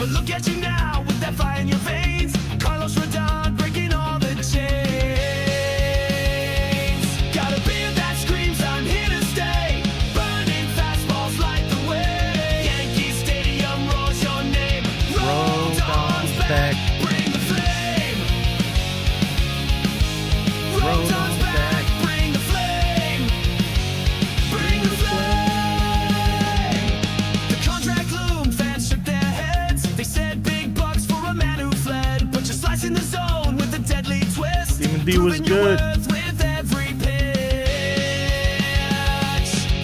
But look at you now with that fire in your veins. Carlos Rodon breaking all the chains. Got a beard that screams, I'm here to stay. Burning fastballs light the way. Yankee Stadium roars your name. Rodon's back. Bring the flame. Rodon's back. Bring the flame. Bring the flame. The contract loomed, fans shook their heads. They said big bucks for a man who fled. But you're slicing the zone with a deadly twist. Demon D was good. With every pitch.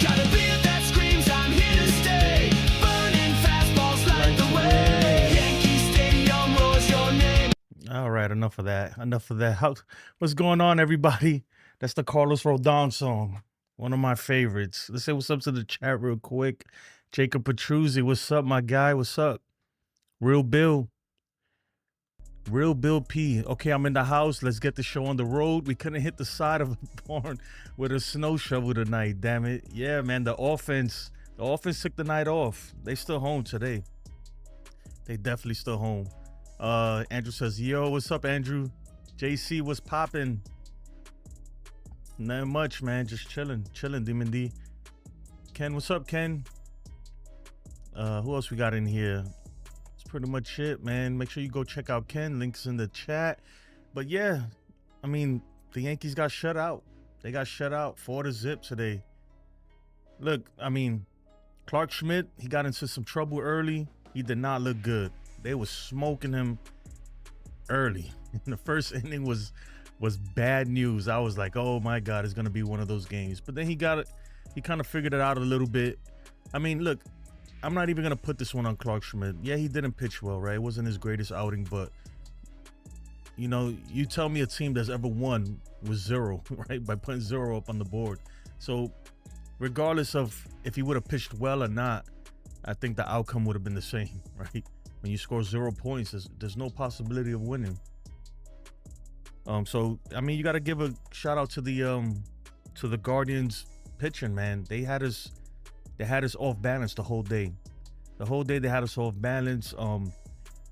Got a beard that screams, I'm here to stay. Burning fastballs light the way. Yankee Stadium roars your name. All right, enough of that. Enough of that. What's going on, everybody? That's the Carlos Rodon song. One of my favorites. Let's say what's up to the chat real quick. Jacob Petruzzi, what's up, my guy? What's up? Real Bill. Real Bill P. Okay, I'm in the house. Let's get the show on the road. We couldn't hit the side of the barn with a snow shovel tonight, damn it. Yeah, man, the offense took the night off. They still home today. They definitely still home. Andrew says, yo, what's up, Andrew? JC, what's popping? Not much, man. Just chilling, Demon D. Ken, what's up, Ken? Who else we got in here? That's pretty much it, man. Make sure you go check out Ken. Links in the chat. But yeah, I mean, the Yankees got shut out. They got shut out 4-0 today. Look, I mean, Clark Schmidt, he got into some trouble early. He did not look good. They was smoking him early. The first inning was bad news. I was like, oh my God, it's gonna be one of those games. But then he got it. He kind of figured it out a little bit. I mean, look, I'm not even gonna put this one on Clark Schmidt. Yeah, he didn't pitch well, right? It wasn't his greatest outing, but you know, you tell me a team that's ever won with 0, right? By putting 0 up on the board. So regardless of if he would have pitched well or not, I think the outcome would have been the same, right? When you score 0 points, there's no possibility of winning. So I mean, you got to give a shout out to the Guardians pitching, man. They had us off balance the whole day. The whole day they had us off balance.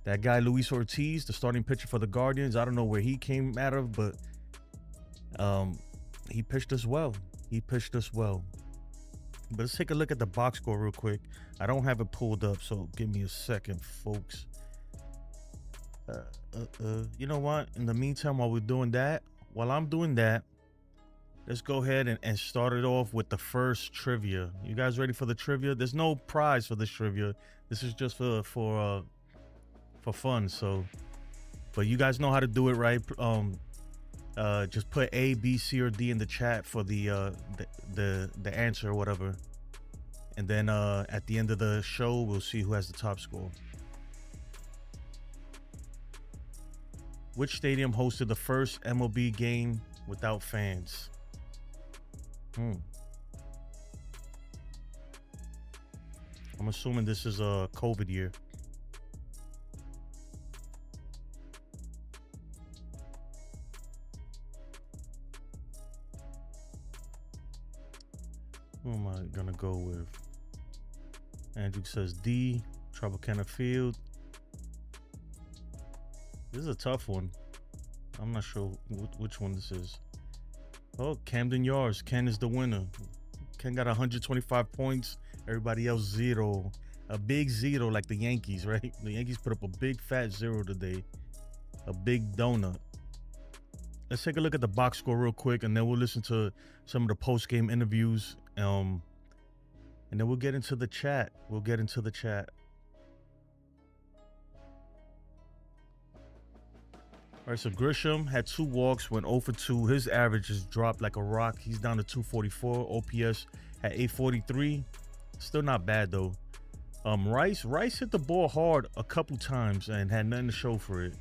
That guy Luis Ortiz, the starting pitcher for the Guardians, I don't know where he came out of, but he pitched us well. But let's take a look at the box score real quick. I don't have it pulled up, so give me a second, folks. You know what? In the meantime, while I'm doing that, let's go ahead and start it off with the first trivia. You guys ready for the trivia? There's no prize for this trivia. This is just for fun. So, but you guys know how to do it, right? Just put A, B, C, or D in the chat for the answer or whatever, and then at the end of the show, we'll see who has the top score. Which stadium hosted the first MLB game without fans? I'm assuming this is a COVID year. Who am I gonna go with? Andrew says D, Tropicana Field. This is a tough one. I'm not sure which one this is. Oh, Camden Yards. Ken is the winner. Ken got 125 points. Everybody else 0. A big 0 like the Yankees, right? The Yankees put up a big fat 0 today. A big donut. Let's take a look at the box score real quick, and then we'll listen to some of the post-game interviews. And then we'll get into the chat. All right, so Grisham had 2 walks, went 0 for 2. His average has dropped like a rock. He's down to 244. OPS at 843. Still not bad though. Rice hit the ball hard a couple times and had nothing to show for it.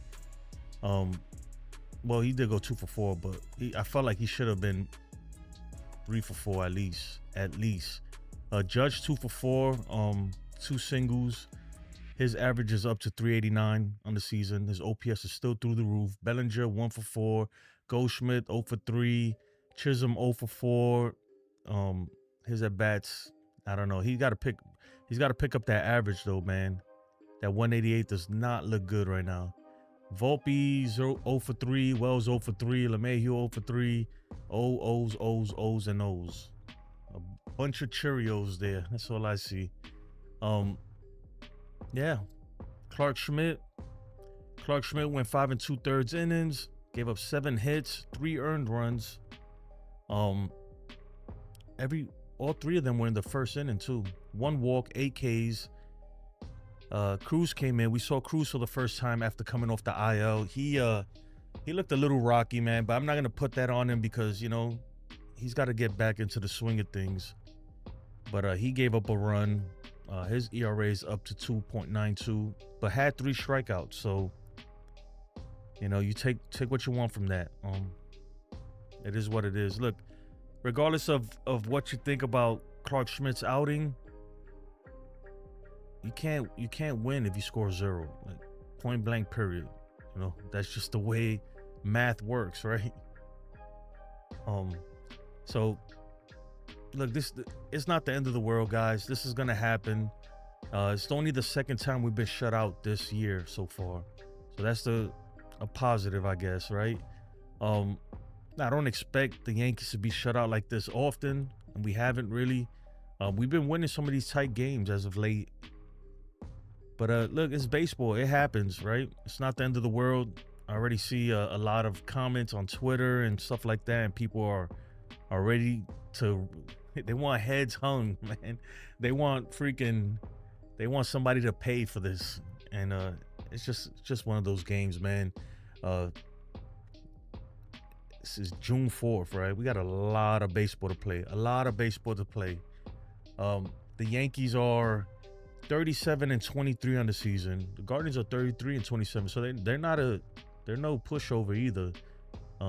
Well, he did go 2 for 4, but I felt like he should have been 3 for 4 at least. Judge 2 for 4. 2 singles. His average is up to 389 on the season. His OPS is still through the roof. Bellinger 1 for 4. Goldschmidt 0 for 3. Chisholm 0 for 4. His at bats, I don't know. He's got to pick up that average though, man. That 188 does not look good right now. Volpe 0 for 3, Wells 0 for 3, LeMahieu 0 for 3, O's, O's, O's, and O's. A bunch of Cheerios there. That's all I see. Yeah. Clark Schmidt went 5 2/3 innings, gave up 7 hits, 3 earned runs. All 3 of them were in the first inning too. 1 walk, 8 Ks. Cruz came in. We saw Cruz for the first time after coming off the IL. He looked a little rocky, man, but I'm not gonna put that on him because, you know, he's got to get back into the swing of things. But he gave up a run. His ERA is up to 2.92, but had 3 strikeouts. So, you know, you take what you want from that. It is what it is. Look, regardless of what you think about Clark Schmidt's outing, you can't win if you score 0. Like, point blank, period. You know, that's just the way math works, right? So look, it's not the end of the world, guys. This is gonna happen. It's only the second time we've been shut out this year so far, so that's a positive, I guess, right? I don't expect the Yankees to be shut out like this often, and we haven't really. We've been winning some of these tight games as of late. But look, it's baseball. It happens, right? It's not the end of the world. I already see a lot of comments on Twitter and stuff like that, and people are ready to. They want heads hung, man. They want somebody to pay for this, and it's just one of those games, man. This is June 4th, right? We got a lot of baseball to play. The Yankees are 37-23 on the season. The Guardians are 33-27, so they're no pushover either.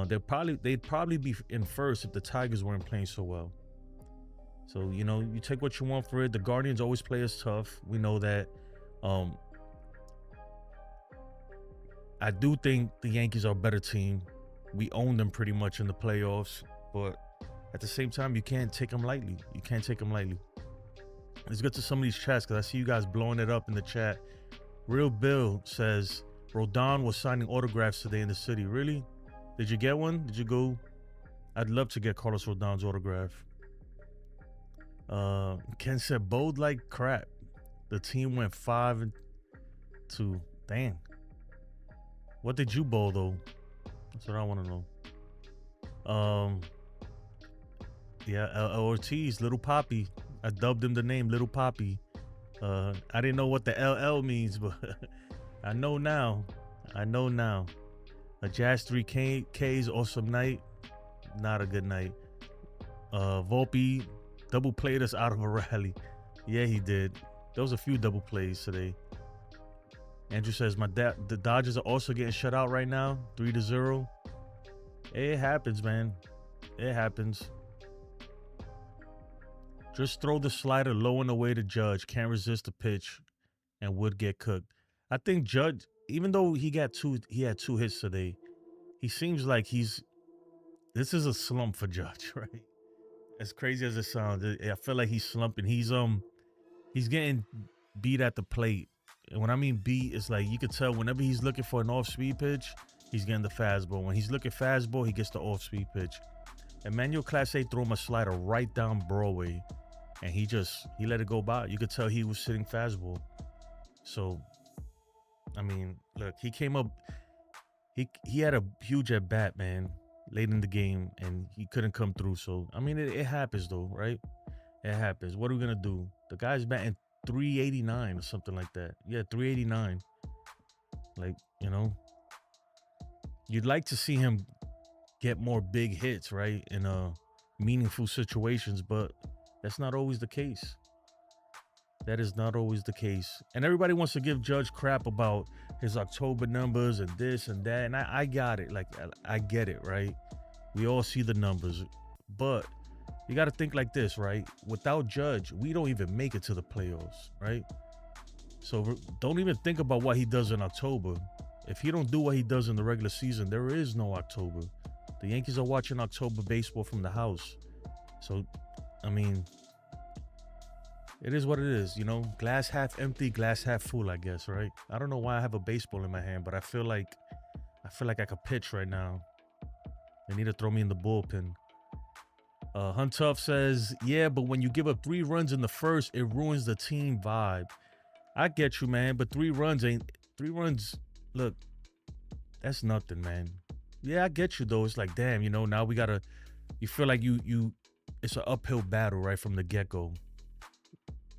They'd probably be in first if the Tigers weren't playing so well. So, you know, you take what you want for it. The Guardians always play us tough. We know that. I do think the Yankees are a better team. We own them pretty much in the playoffs, but at the same time, you can't take them lightly. Let's get to some of these chats because I see you guys blowing it up in the chat. Real Bill says Rodon was signing autographs today in the city. Really? Did you get one? Did you go? I'd love to get Carlos Rodon's autograph. Ken said bowled like crap. The team went 5-2. Dang. What did you bowl though? That's what I want to know. Yeah, Ortiz, Little Poppy. I dubbed him the name Little Poppy. I didn't know what the LL means, but I know now. A Jazz 3Ks, awesome night. Not a good night. Volpe double played us out of a rally. Yeah, he did. There was a few double plays today. Andrew says the Dodgers are also getting shut out right now, 3-0. It happens, man. It happens. Just throw the slider low and away to Judge. Can't resist the pitch and would get cooked. I think Judge, even though he had 2 hits today, he seems like this is a slump for Judge, right? As crazy as it sounds, I feel like he's slumping. He's getting beat at the plate. And when I mean beat, it's like you could tell whenever he's looking for an off-speed pitch, he's getting the fastball. When he's looking fastball, he gets the off-speed pitch. Emmanuel Clase threw him a slider right down Broadway, and he let it go by. You could tell he was sitting fastball. So, I mean, look, he came up. He had a huge at bat, man, late in the game, and he couldn't come through. So, I mean, it happens though, right? It happens. What are we gonna do? The guy's batting 389 or something like that. Yeah, 389. Like, you know, you'd like to see him get more big hits, right, in meaningful situations, but that's not always the case. That is not always the case. And everybody wants to give Judge crap about his October numbers and this and that, and I got it. Like, I get it, right? We all see the numbers, but you got to think like this, right? Without Judge, we don't even make it to the playoffs, right? So don't even think about what he does in October. If he don't do what he does in the regular season, there is no October. The Yankees are watching October baseball from the house. So, I mean, It is what it is, you know. Glass half empty, glass half full, I guess, right? I don't know why I have a baseball in my hand, but I feel like I could pitch right now. They need to throw me in the bullpen. Hunt Tough says, yeah, but when you give up 3 runs in the first, it ruins the team vibe. I get you, man, but 3 runs, look, that's nothing, man. Yeah, I get you though. It's like, damn, you know, now you feel like it's an uphill battle right from the get-go.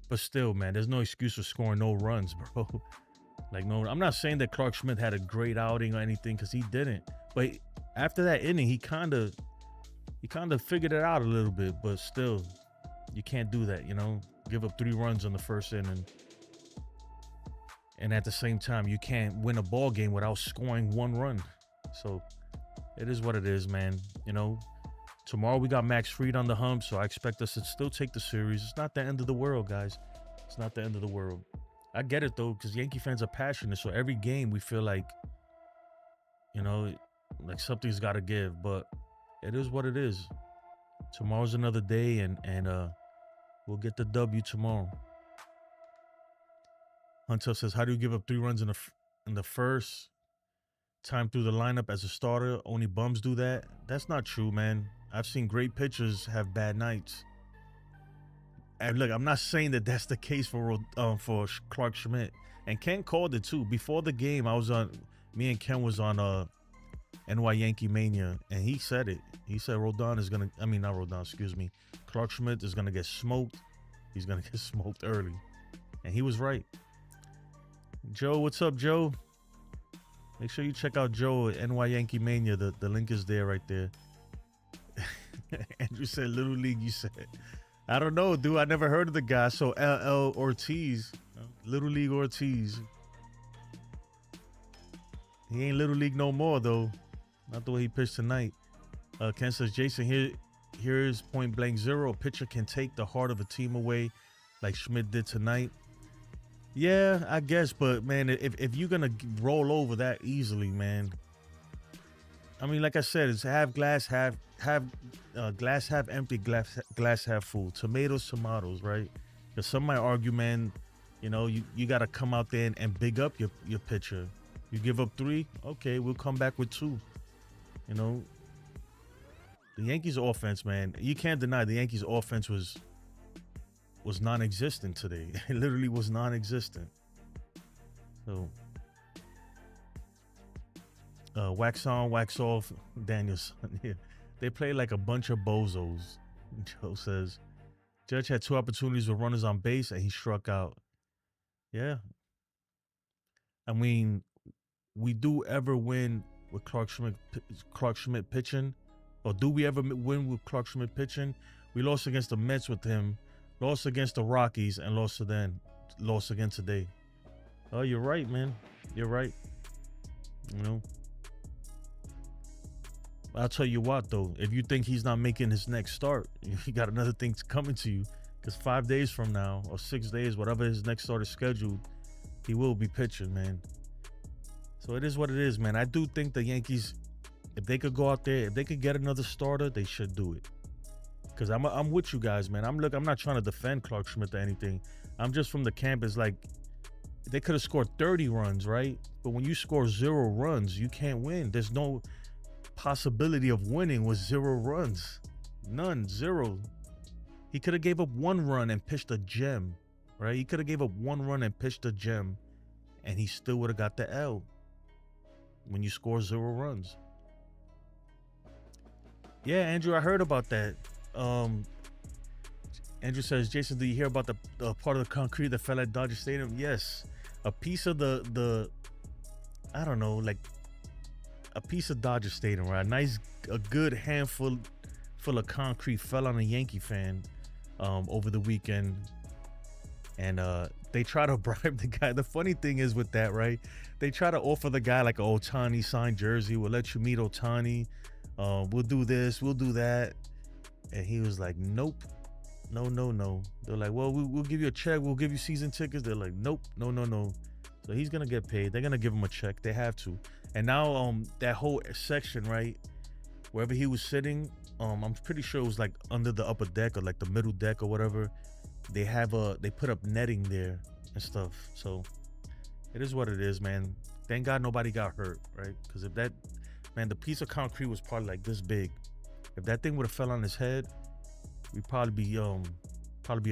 But still, man, there's no excuse for scoring no runs, bro. Like, no, I'm not saying that Clark Schmidt had a great outing or anything, because he didn't. But after that inning, he kind of figured it out a little bit. But still, you can't do that, you know? Give up 3 runs in the first inning. And at the same time, you can't win a ball game without scoring 1 run. So it is what it is, man. You know, tomorrow we got Max Fried on the hump, so I expect us to still take the series. It's not the end of the world, guys. It's not the end of the world. I get it, though, because Yankee fans are passionate. So every game we feel like, you know, like something's got to give. But it is what it is. Tomorrow's another day, and we'll get the W tomorrow. Hunter says, how do you give up 3 runs in the first time through the lineup as a starter? Only bums do that. That's not true, man. I've seen great pitchers have bad nights. And look, I'm not saying that that's the case for Clark Schmidt. And Ken called it too. Before the game, me and Ken was on NY Yankee Mania, and he said it. He said Clark Schmidt is gonna get smoked. He's gonna get smoked early. And he was right. Joe, what's up, Joe? Make sure you check out Joe at NY Yankee Mania. The link is there right there. Andrew said Little League, you said. I don't know, dude. I never heard of the guy. So LL Ortiz. Little League Ortiz. He ain't Little League no more, though. Not the way he pitched tonight. Ken says, Jason, here's point blank 0. A pitcher can take the heart of a team away like Schmidt did tonight. Yeah, I guess, but man, if you're gonna roll over that easily, man. I mean, like I said, it's half glass half empty, glass half full. Tomatoes, right? Because some might argue, man, you know, you gotta come out there and big up your pitcher. You give up 3, okay, we'll come back with 2. You know, the Yankees' offense, man, you can't deny the Yankees' offense was non-existent today. It literally was non-existent. So wax on, wax off, Danielson. Yeah. They play like a bunch of bozos. Joe says Judge had 2 opportunities with runners on base and he struck out. Yeah. I mean, we do ever win with Clark Schmidt pitching? Or do we ever win with Clark Schmidt pitching? We lost against the Mets with him. Lost against the Rockies and lost again today. Oh, you're right, man. You're right. You know. I'll tell you what, though. If you think he's not making his next start, you got another thing coming to you. Because 5 days from now, or 6 days, whatever his next start is scheduled, he will be pitching, man. So it is what it is, man. I do think the Yankees, if they could go out there, if they could get another starter, they should do it. Because I'm with you guys, man. I'm not trying to defend Clark Schmidt or anything. I'm just from the camp. It's like they could have scored 30 runs, right? But when you score 0 runs, you can't win. There's no possibility of winning with 0 runs. None. 0. He could have gave up 1 run and pitched a gem, right? He could have gave up 1 run and pitched a gem, and he still would have got the L when you score 0 runs. Yeah, Andrew, I heard about that. Andrew says, Jason, do you hear about the part of the concrete that fell at Dodger Stadium? Yes. A piece of the I don't know, like a piece of Dodger Stadium, right? A good handful full of concrete fell on a Yankee fan over the weekend. And they try to bribe the guy. The funny thing is with that, right? They try to offer the guy like an Ohtani signed jersey. We'll let you meet Ohtani. We'll do this, we'll do that. And he was like, nope, no. They're like, well, we'll give you a check. We'll give you season tickets. They're like, nope, no. So he's going to get paid. They're going to give him a check. They have to. And now that whole section, right, wherever he was sitting, I'm pretty sure it was like under the upper deck or like the middle deck or whatever. they put up netting there and stuff. So it is what it is, man. Thank God nobody got hurt, right? Because if that, man, the piece of concrete was probably like this big. If that thing would have fell on his head, we'd probably be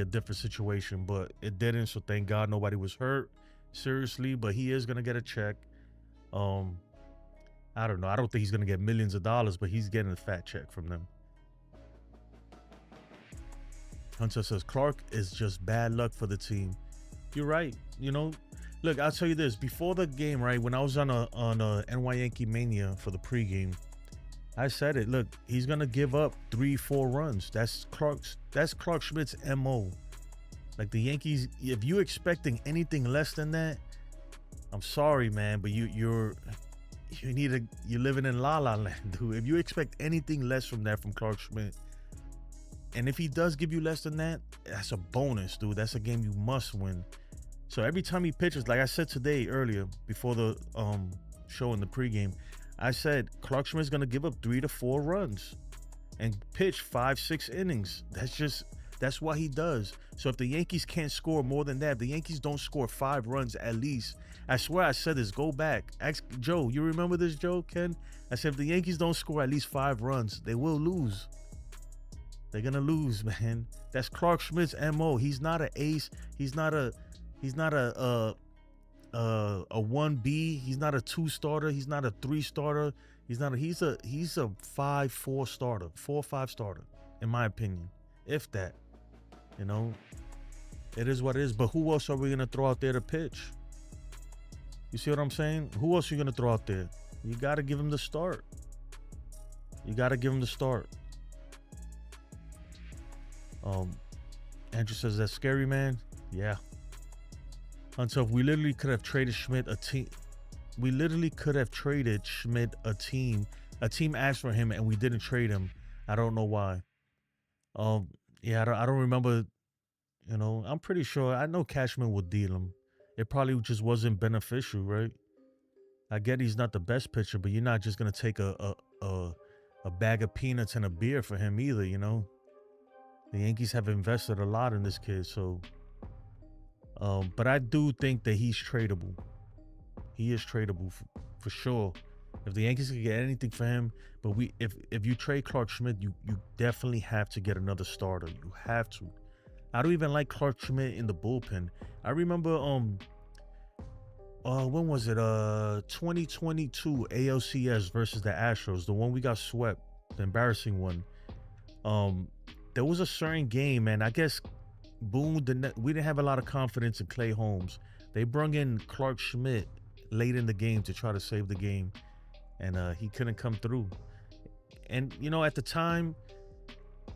a different situation. But it didn't, so thank God nobody was hurt seriously. But he is gonna get a check. I don't know. I don't think he's gonna get millions of dollars, but he's getting a fat check from them. Hunter says Clark is just bad luck for the team. You're right. You know, look, I'll tell you this. Before the game, right, when I was on a NY Yankee Mania for the pregame, I said it. Look, he's gonna give up 3-4 runs. That's Clark Schmidt's MO. Like the Yankees, if you're expecting anything less than that, I'm sorry, man, but you're living in la la land, dude. If you expect anything less from that from Clark Schmidt, and if he does give you less than that, that's a bonus, dude. That's a game you must win. So every time he pitches, like I said today earlier before the show in the pregame, I said Clark Schmidt's gonna give up 3 to 4 runs and pitch 5-6 innings. That's what he does. So if the Yankees can't score more than that, if the Yankees don't score 5 runs at least, I swear I said this, go back. Ask Joe, you remember this, Joe, Ken? I said if the Yankees don't score at least 5 runs, they will lose. They're gonna lose, man. That's Clark Schmidt's MO. He's not an ace. He's not a 1B. He's not a 2 starter. He's not a 3 starter. He's a 5-4 starter, 4-5 starter, in my opinion. If that, you know, it is what it is. But who else are we gonna throw out there to pitch? You see what I'm saying? Who else are you gonna throw out there? You gotta give him the start. Andrew says that's scary, man. Yeah. Until we literally could have traded Schmidt a team. We literally could have traded Schmidt a team. A team asked for him and we didn't trade him. I don't know why. Yeah, I don't remember. You know, I'm pretty sure. I know Cashman would deal him. It probably just wasn't beneficial, right? I get he's not the best pitcher, but you're not just gonna take a bag of peanuts and a beer for him either, you know. The Yankees have invested a lot in this kid, so. But I do think that he's tradable. He is tradable for sure. If the Yankees can get anything for him, but if you trade Clark Schmidt, you definitely have to get another starter. You have to. I don't even like Clark Schmidt in the bullpen. I remember when was it? 2022 ALCS versus the Astros, the one we got swept, the embarrassing one. There was a certain game, man. I guess Boone, we didn't have a lot of confidence in Clay Holmes. They brung in Clark Schmidt late in the game to try to save the game, and he couldn't come through. And you know, at the time,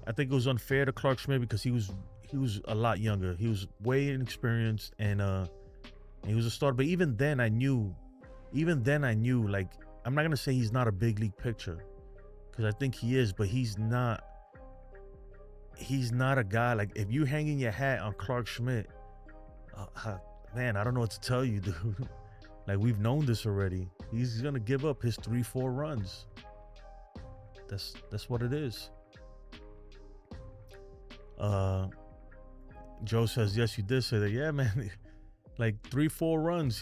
I think it was unfair to Clark Schmidt because he was a lot younger. He was way inexperienced, and he was a starter. But even then, I knew, like, I'm not gonna say he's not a big league pitcher, because I think he is, but he's not a guy, like, if you hanging your hat on Clark Schmidt, man, I don't know what to tell you, dude. Like, we've known this already. He's gonna give up his 3-4 runs. That's what it is. Joe says, yes, you did say that. Yeah, man. Like 3-4 runs.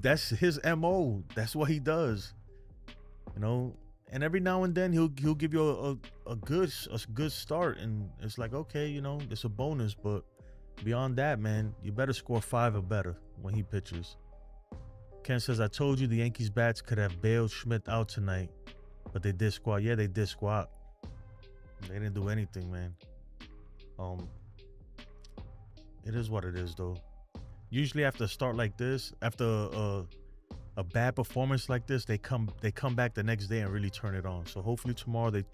That's his MO. That's what he does. You know. And every now and then he'll give you a good start, and it's like, okay, you know, it's a bonus. But beyond that, man, you better score 5 or better when he pitches. Ken says, I told you the Yankees bats could have bailed Schmidt out tonight, but they did squat. Yeah, they did squat. They didn't do anything, man. It is what it is, though. Usually after a start like this, after a bad performance like this, they come back the next day and really turn it on. So hopefully tomorrow they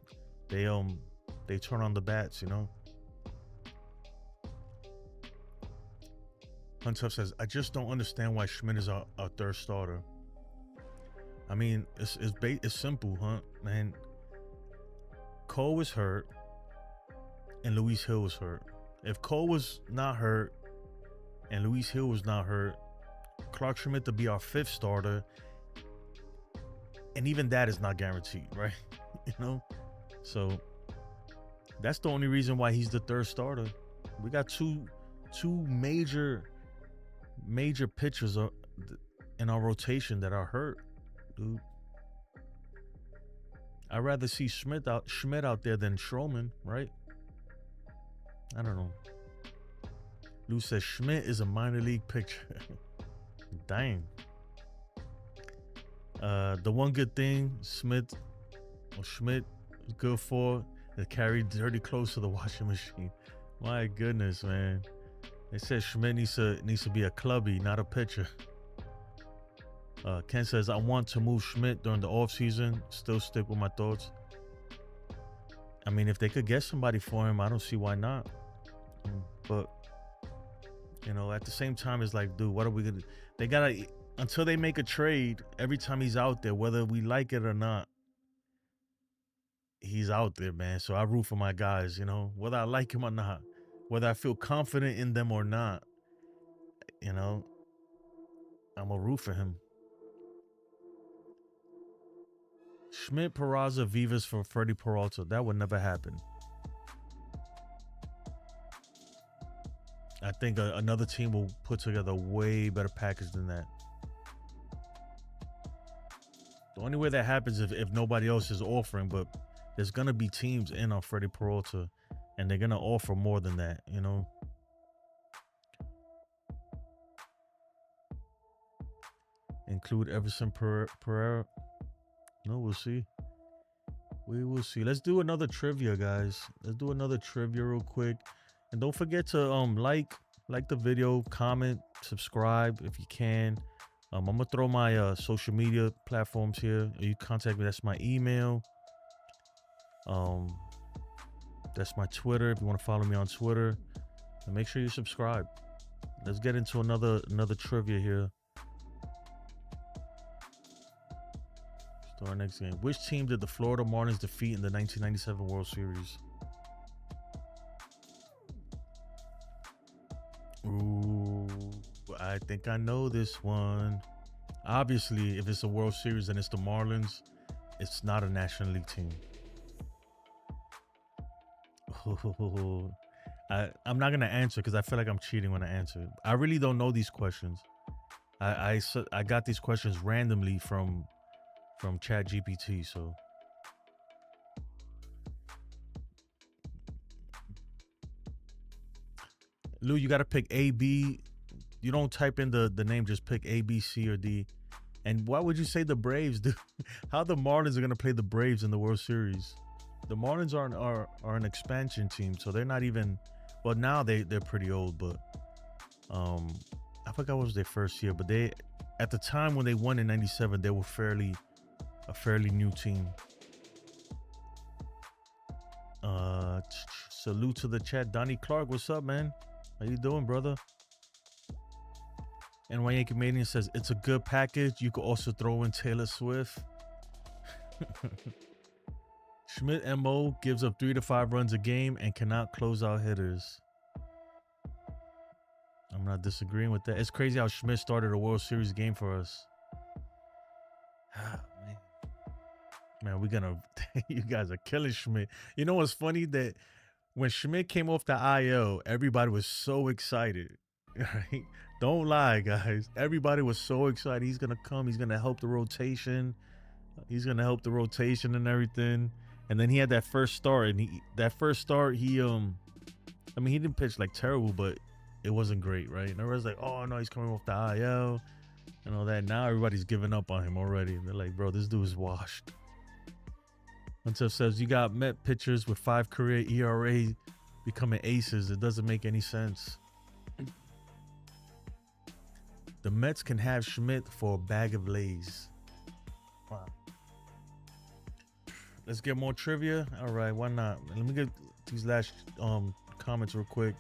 turn on the bats, you know. Huntuff says, I just don't understand why Schmidt is our 3rd starter. I mean, it's simple, huh, man. Cole was hurt and Luis Hill was hurt. If Cole was not hurt and Luis Hill was not hurt, Clark Schmidt to be our 5th starter, and even that is not guaranteed, right? You know, so that's the only reason why he's the 3rd starter. We got two major pitchers in our rotation that are hurt, dude. I'd rather see Schmidt out there than Stroman, right? I don't know. Lou says Schmidt is a minor league pitcher. Dang. The one good thing Schmidt is good for is carry dirty clothes to the washing machine. My goodness, man. They said Schmidt needs to be a clubby, not a pitcher. Ken says, I want to move Schmidt during the offseason. Still stick with my thoughts. I mean, if they could get somebody for him, I don't see why not. But, you know, at the same time, it's like, dude, what are we going to... They got to... Until they make a trade, every time he's out there, whether we like it or not, he's out there, man. So I root for my guys, you know, whether I like him or not, whether I feel confident in them or not, you know, I'm going to root for him. Schmidt, Peraza, Vivas for Freddie Peralta. That would never happen. I think another team will put together a way better package than that. The only way that happens is if nobody else is offering, but there's going to be teams in on Freddie Peralta, and they're going to offer more than that, you know? Include Everson Pereira. No, we'll see. We will see. Let's do another trivia, guys. Let's do another trivia real quick. And don't forget to like the video, comment, subscribe if you can. I'm gonna throw my social media platforms here. You contact me. That's my email. That's my Twitter. If you want to follow me on Twitter, and make sure you subscribe. Let's get into another trivia here. Our next game. Which team did the Florida Marlins defeat in the 1997 World Series? Ooh, I think I know this one. Obviously, if it's a World Series and it's the Marlins, it's not a National League team. I'm not gonna answer because I feel like I'm cheating when I answer. I really don't know these questions. I got these questions randomly from ChatGPT, so Lou, you gotta pick A, B. You don't type in the name, just pick A, B, C, or D. And why would you say the Braves, dude? How the Marlins are gonna play the Braves in the World Series? The Marlins are an expansion team, so they're not even. Well, now they're pretty old, but I forgot what was their first year, but they at the time when they won in '97, they were a fairly new team. Salute to the chat. Donnie Clark, what's up, man? How you doing, brother? And NY Yankee Mania says it's a good package. You could also throw in Taylor Swift. Schmidt MO gives up 3 to 5 runs a game and cannot close out hitters. I'm not disagreeing with that. It's crazy how Schmidt started a World Series game for us. Man, we're gonna. You guys are killing Schmidt. You know what's funny? That when Schmidt came off the IL, everybody was so excited. Right? Don't lie, guys. Everybody was so excited. He's gonna come. He's gonna help the rotation. He's gonna help the rotation and everything. And then he had that first start, and he I mean, he didn't pitch like terrible, but it wasn't great, right? And everyone's like, oh no, he's coming off the IL and all that. Now everybody's giving up on him already. They're like, bro, this dude is washed. Until says you got Met pitchers with 5 career ERA becoming aces. It doesn't make any sense. The Mets can have Schmidt for a bag of Lay's. Wow. Let's get more trivia. All right, why not? Let me get these last comments real quick.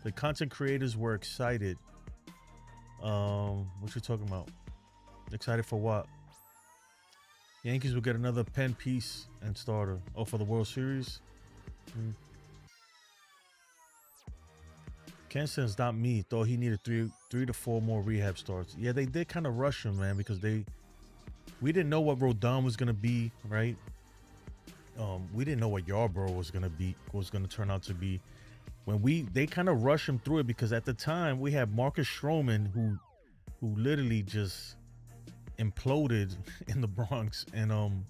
The content creators were excited. What you talking about? Excited for what? Yankees will get another pen piece and starter. Oh, for the World Series? Ken says not me. Thought he needed three to 4 more rehab starts. Yeah, they did kind of rush him, man, because we didn't know what Rodon was gonna be, right? We didn't know what Yarbrough was gonna turn out to be. they kind of rush him through it because at the time we had Marcus Stroman who literally just imploded in the Bronx and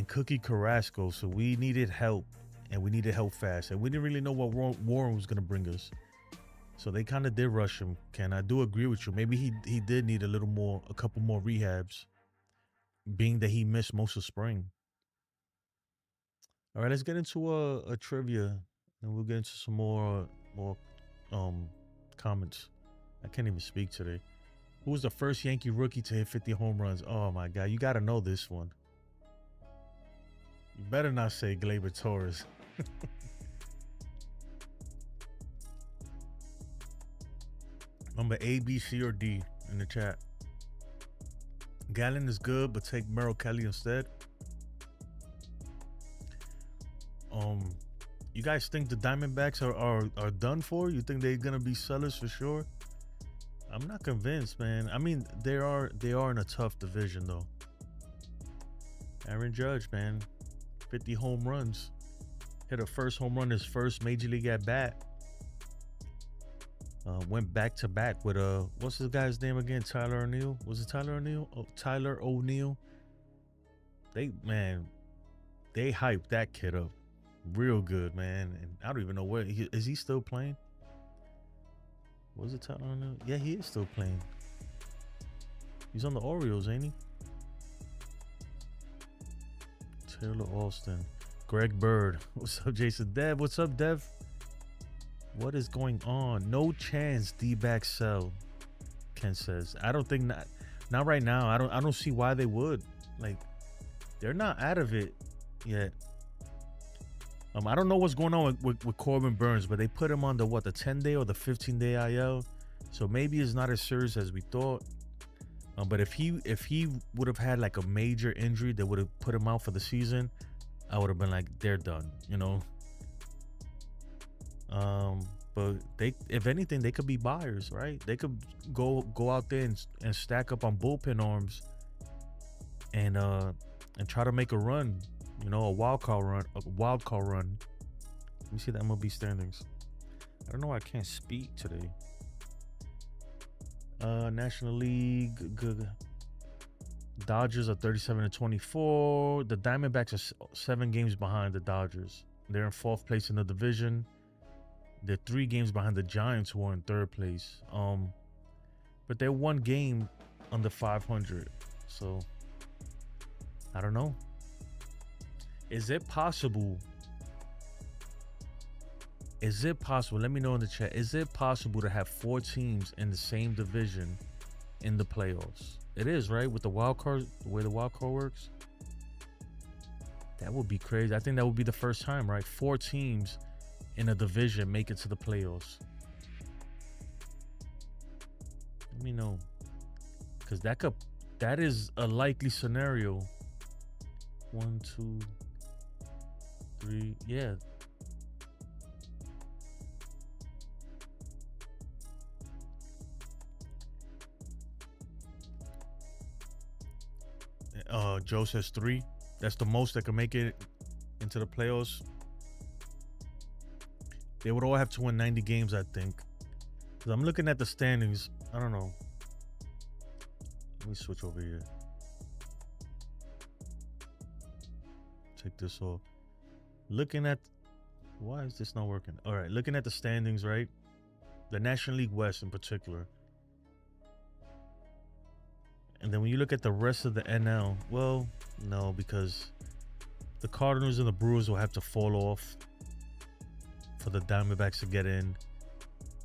Cookie Carrasco. So we needed help, and we needed help fast, and we didn't really know what Warren was gonna bring us. So they kind of did rush him. Ken, I do agree with you. Maybe he did need a couple more rehabs, being that he missed most of spring. All right, let's get into a trivia, and we'll get into some more comments. I can't even speak today. Who was the first Yankee rookie to hit 50 home runs? Oh my God, you got to know this one. You better not say Gleyber Torres. Number A, B, C, or D in the chat. Gallen is good, but take Merrill Kelly instead. You guys think the Diamondbacks are done for? You think they're gonna be sellers for sure? I'm not convinced, man. I mean, they are in a tough division though. Aaron Judge, man, 50 home runs, hit a first home run his first major league at bat. Went back to back with what's this guy's name again? Tyler O'Neill. Was it Tyler O'Neill? Oh, Tyler O'Neill. They hyped that kid up real good, man. And I don't even know where is he still playing? Was it Tyler O'Neill? Yeah, he is still playing. He's on the Orioles, ain't he? Taylor Alston. Greg Bird. What's up, Jason? Dev, what's up, Dev? What is going on? No chance D-back sell, Ken says. I don't think not right now. I don't see why they would. Like, they're not out of it yet. I don't know what's going on with Corbin Burns, but they put him on the 10-day or the 15-day IL. So maybe it's not as serious as we thought. But if he would have had like a major injury that would have put him out for the season, I would have been like, they're done, you know. But if anything, they could be buyers, right? They could go out there and stack up on bullpen arms and try to make a run, you know, a wild card run. Let me see the MLB standings. I don't know why I can't speak today. National League, good. Dodgers are 37-24. The Diamondbacks are 7 games behind the Dodgers. They're in 4th place in the division. They're 3 games behind the Giants, who are in 3rd place. But they're 1 game under 500. So I don't know. Is it possible? Let me know in the chat. Is it possible to have 4 teams in the same division in the playoffs? It is, right? With the wild card, the way the wild card works. That would be crazy. I think that would be the first time, right? 4 teams in a division make it to the playoffs. Let me know, because that is a likely scenario. 1, 2, 3, yeah. Joe says 3. That's the most that can make it into the playoffs. They would all have to win 90 games, I think. Because I'm looking at the standings. I don't know. Let me switch over here. Take this off. Looking at... Why is this not working? All right, looking at the standings, right? The National League West in particular. And then when you look at the rest of the NL, well, no, because the Cardinals and the Brewers will have to fall off for the Diamondbacks to get in.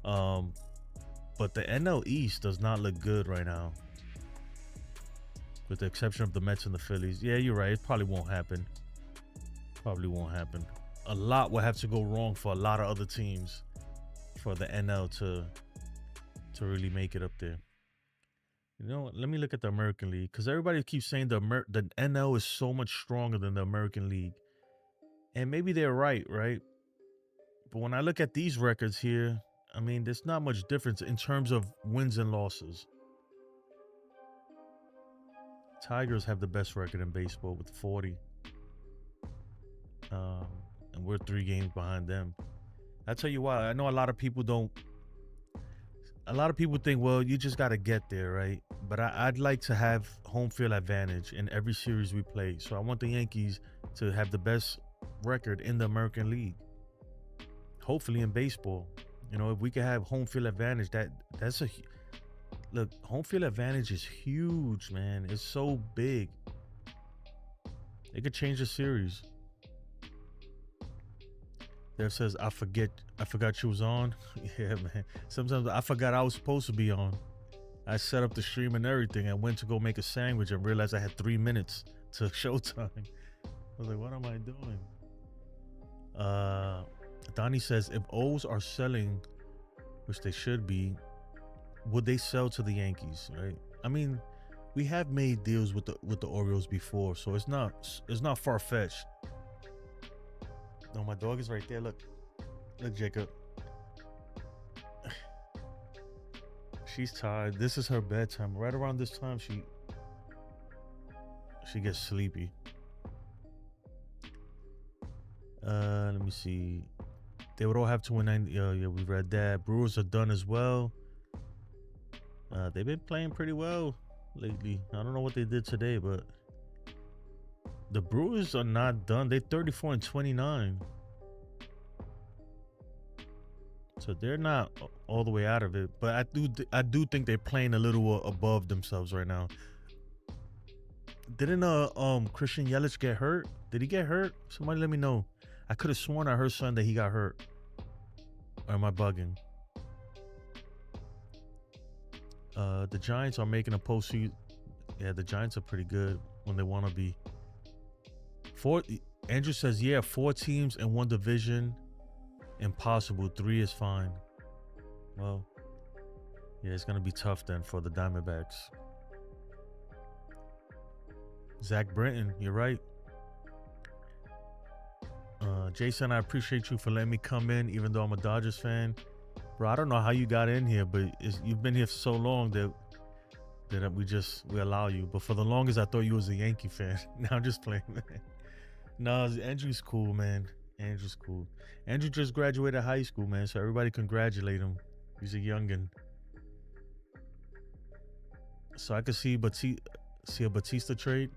But the NL East does not look good right now, with the exception of the Mets and the Phillies. Yeah, you're right. It probably won't happen. A lot will have to go wrong for a lot of other teams for the NL to really make it up there. You know what? Let me look at the American League, because everybody keeps saying the NL is so much stronger than the American League. And maybe they're right? But when I look at these records here, I mean, there's not much difference in terms of wins and losses. Tigers have the best record in baseball with 40. And we're 3 games behind them. I tell you why. I know a lot of people don't. A lot of people think, well, you just got to get there, right? But I'd like to have home field advantage in every series we play. So I want the Yankees to have the best record in the American League. Hopefully in baseball, you know, if we can have home field advantage, that's a look. Home field advantage is huge, man. It's so big. It could change the series. There says, I forgot you was on. Yeah, man. Sometimes I forgot I was supposed to be on. I set up the stream and everything. I went to go make a sandwich and realized I had 3 minutes to showtime. I was like, what am I doing? Donnie says, if O's are selling, which they should be, would they sell to the Yankees, right? I mean, we have made deals with the Orioles before, so it's not far-fetched. No, my dog is right there. Look, Jacob. She's tired. This is her bedtime. Right around this time, she gets sleepy. Let me see. They would all have to win 90. Yeah, we read that. Brewers are done as well. They've been playing pretty well lately. I don't know what they did today, but the Brewers are not done. They're 34-29. So they're not all the way out of it. But I do think they're playing a little above themselves right now. Didn't Christian Yelich get hurt? Did he get hurt? Somebody let me know. I could have sworn I heard Sunday he got hurt. Or am I bugging? The Giants are making a postseason. Yeah, the Giants are pretty good when they want to be. Andrew says, yeah, 4 teams in one division. Impossible. 3 is fine. Well, yeah, it's going to be tough then for the Diamondbacks. Zach Britton, you're right. Jason, I appreciate you for letting me come in, even though I'm a Dodgers fan. Bro, I don't know how you got in here, but you've been here for so long that we allow you. But for the longest, I thought you was a Yankee fan. Now I'm just playing, man. No, Andrew's cool, man. Andrew's cool. Andrew just graduated high school, man. So everybody congratulate him. He's a youngin. So I could see a Batista trade.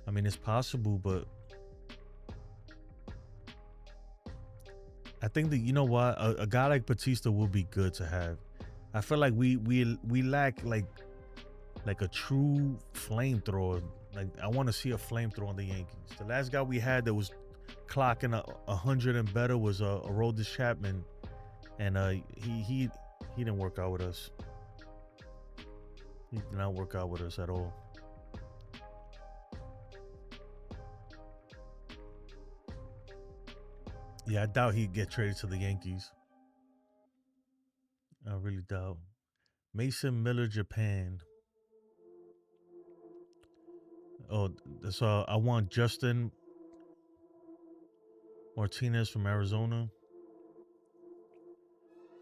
I mean, it's possible, but I think that, you know what, a guy like Batista will be good to have. I feel like we lack like a true flamethrower. Like, I want to see a flamethrower on the Yankees. The last guy we had that was clocking 100 and better was Aroldis Chapman, and he didn't work out with us. He did not work out with us at all. Yeah, I doubt he'd get traded to the Yankees. I really doubt. Mason Miller, Japan. Oh, so I want Justin Martinez from Arizona.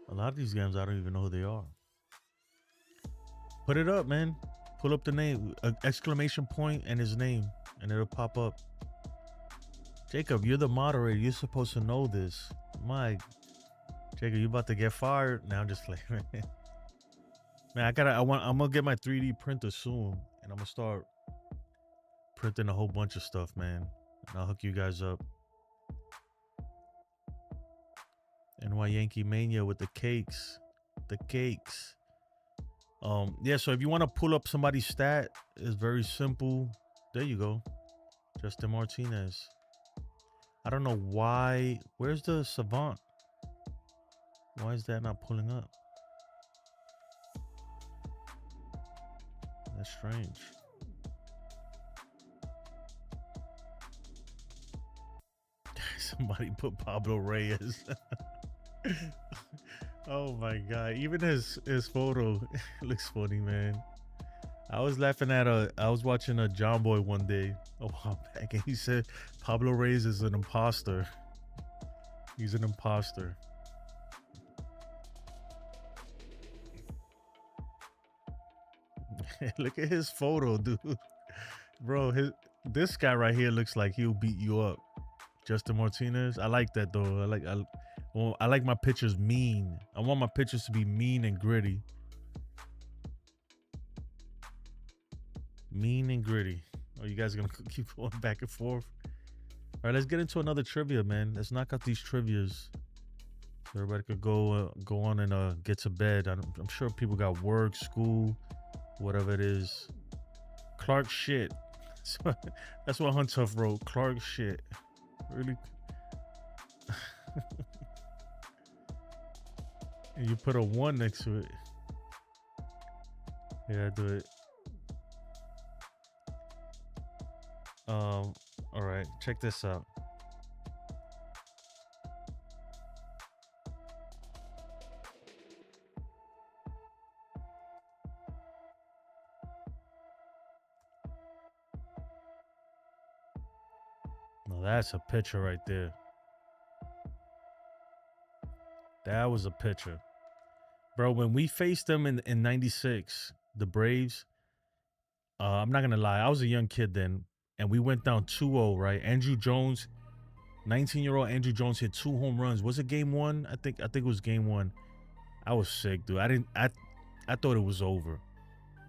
A lot of these games, I don't even know who they are. Put it up, man. Pull up the name, exclamation point and his name, and it'll pop up. Jacob, you're the moderator. You're supposed to know this. Mike, Jacob, you about to get fired? Now I'm just playing. Man, I'm gonna get my 3D printer soon, and I'm gonna start printing a whole bunch of stuff, man. And I'll hook you guys up. NY Yankee Mania with the cakes. The cakes. Yeah, so if you want to pull up somebody's stat, it's very simple. There you go. Justin Martinez. I don't know why. Where's the Savant? Why is that not pulling up? That's strange. Somebody put Pablo Reyes. Oh my god. Even his photo looks funny, man. I was laughing at I was watching a John Boy one day a while back, and he said Pablo Reyes is an imposter. He's an imposter. Look at his photo, dude. Bro, this guy right here looks like he'll beat you up. Justin Martinez. I like that though. Well, I like my pictures mean. I want my pictures to be mean and gritty. Mean and gritty. Oh, you guys are gonna keep going back and forth? All right, let's get into another trivia, man. Let's knock out these trivias. So everybody could go on and get to bed. I'm sure people got work, school, whatever it is. Clark shit. That's what Hunt Tough wrote. Clark shit. Really? And you put a 1 next to it. Yeah, do it. All right, check this out. Now that's a picture right there. That was a picture. Bro, when we faced them in 96, the Braves, I'm not going to lie. I was a young kid then, and we went down 2-0, right? Andrew Jones, 19-year-old Andrew Jones hit 2 home runs. Was it game 1? I think it was game 1. I was sick, dude. I thought it was over.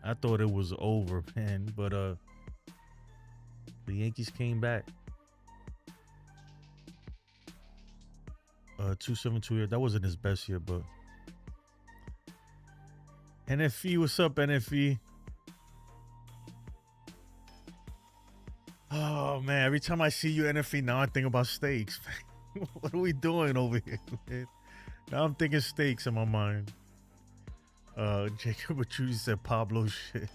I thought it was over, man. But the Yankees came back. 272 year. That wasn't his best year, but NFE, what's up, NFE? Oh man, every time I see you, NFE, now I think about steaks. What are we doing over here, man? Now I'm thinking steaks in my mind. Jacob Petrucci said Pablo shit.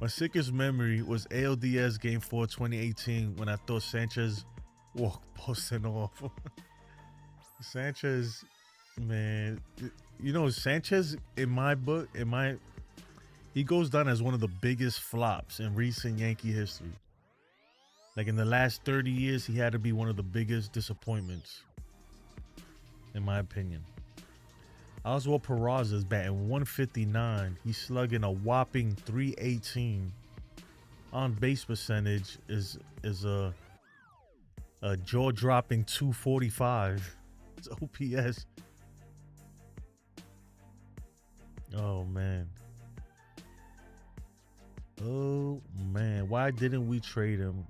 My sickest memory was ALDS Game 4 2018 when I thought Sanchez walked Boston off. Sanchez, man, you know, Sanchez in my book, he goes down as one of the biggest flops in recent Yankee history. Like in the last 30 years, he had to be one of the biggest disappointments, in my opinion. Oswald Peraza is batting 159. He's slugging a whopping 318. On base percentage is a jaw-dropping 245. It's OPS. Oh man. Oh man. Why didn't we trade him?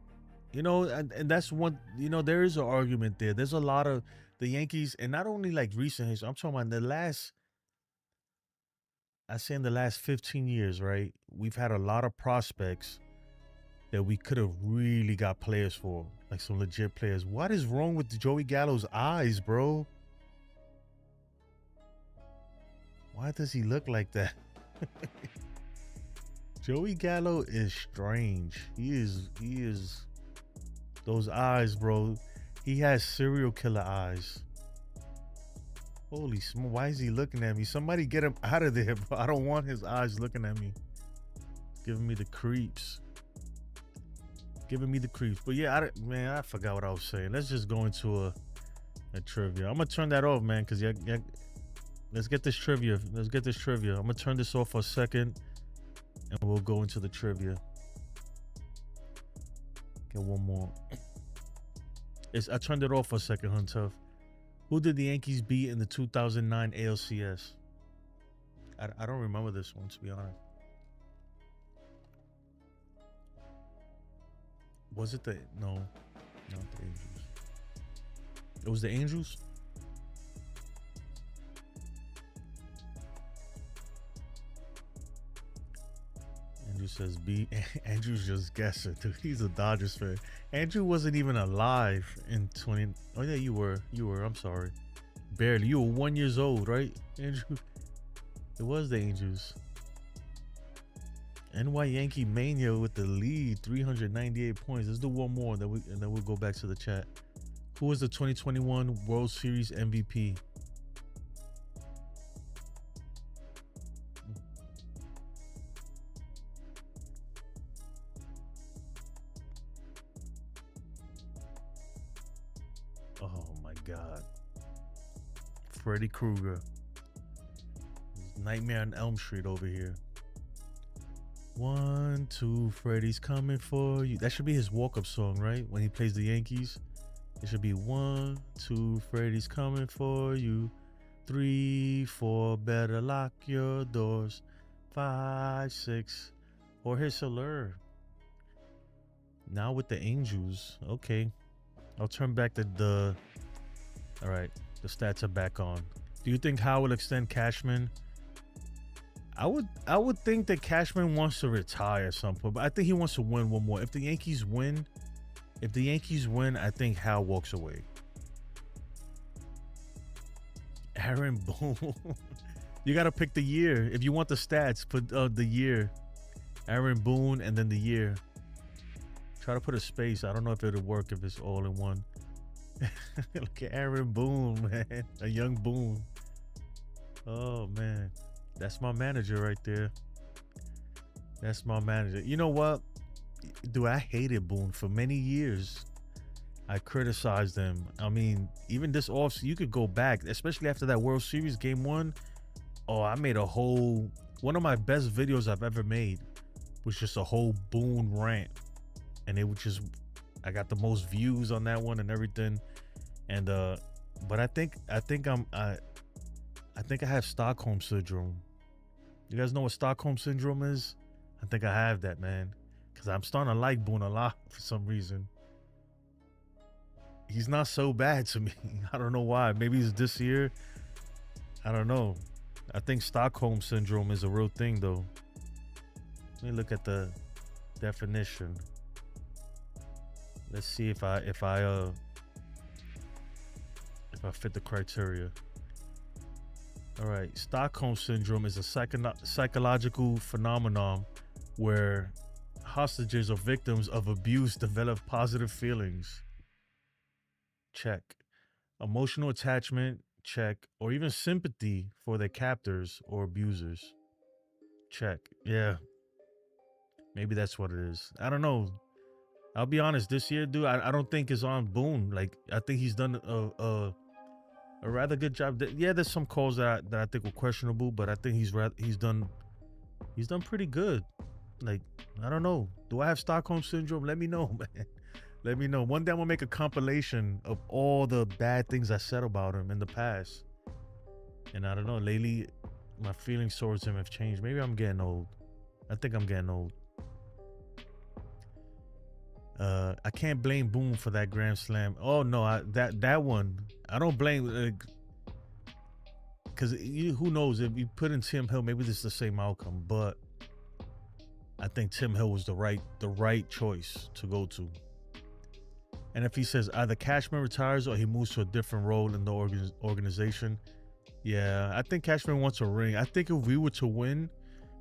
You know, and that's one, you know, there is an argument there. There's a lot of the Yankees, and not only like recent history, I'm talking about in the last 15 years, right? We've had a lot of prospects that we could have really got players for, like some legit players. What is wrong with Joey Gallo's eyes, bro? Why does he look like that? Joey Gallo is strange. He is those eyes, bro. He has serial killer eyes. Holy smoke, why is he looking at me? Somebody get him out of there, bro. I don't want his eyes looking at me. It's giving me the creeps. But yeah, man, I forgot what I was saying. Let's just go into a trivia. I'm gonna turn that off, man, because let's get this trivia. I'm gonna turn this off for a second, and we'll go into the trivia. Get one more. I turned it off for a second, Hunt. Who did the Yankees beat in the 2009 ALCS? I don't remember this one, to be honest. Was it no, not the Angels. It was the Angels? Andrew says B. Andrew's just guessing, dude. He's a Dodgers fan. Andrew wasn't even alive in 20. Oh yeah, you were. I'm sorry. Barely. You were 1 year old, right, Andrew? It was the Angels. NY Yankee Mania with the lead, 398 points. Let's do one more, and then we'll go back to the chat. Who was the 2021 World Series MVP? Oh my God. Freddy Krueger. Nightmare on Elm Street over here. 1, 2, Freddy's coming for you. That should be his walk-up song, right? When he plays the Yankees. It should be 1, 2, Freddy's coming for you. 3, 4, better lock your doors. 5, 6, Jorge Soler. Now with the Angels. Okay. I'll turn back the all right. The stats are back on. Do you think Howe will extend Cashman? I would think that Cashman wants to retire at some point, but I think he wants to win one more. If the Yankees win, I think Howe walks away. Aaron Boone. You got to pick the year. If you want the stats, put the year. Aaron Boone and then the year. Try to put a space. I don't know if it'll work if it's all in one. Look at Aaron Boone, man. A young Boone. Oh, man. That's my manager right there. That's my manager. You know what? Dude, I hated Boone for many years. I criticized him. I mean, even this offseason, you could go back, especially after that World Series Game 1. Oh, I made a whole... One of my best videos I've ever made was just a whole Boone rant. And it was just... I got the most views on that one and everything. And but I think I have Stockholm syndrome. You guys know what Stockholm syndrome is? I think I have that, man. Because I'm starting to like Boone a lot for some reason. He's not so bad to me. I don't know why. Maybe it's this year. I don't know. I think Stockholm syndrome is a real thing, though. Let me look at the definition. Let's see if I fit the criteria. All right, Stockholm syndrome is a psychological phenomenon where hostages or victims of abuse develop positive feelings. Check. Emotional attachment, check. Or even sympathy for their captors or abusers. Check. Yeah. Maybe that's what it is. I don't know. I'll be honest, this year, dude, I don't think it's on Boone. Like, I think he's done a rather good job. Yeah, there's some calls that I think were questionable, but I think he's done pretty good. Like, I don't know. Do I have Stockholm syndrome? Let me know, man. Let me know. One day I'm gonna make a compilation of all the bad things I said about him in the past. And I don't know. Lately, my feelings towards him have changed. Maybe I'm getting old. I think I'm getting old. I can't blame Boone for that grand slam. Oh no, that one I don't blame, because who knows, if you put in Tim Hill, maybe this is the same outcome. But I think Tim Hill was the right choice to go to. And if he says either Cashman retires or he moves to a different role in the organization, yeah, I think Cashman wants a ring. I think if we were to win,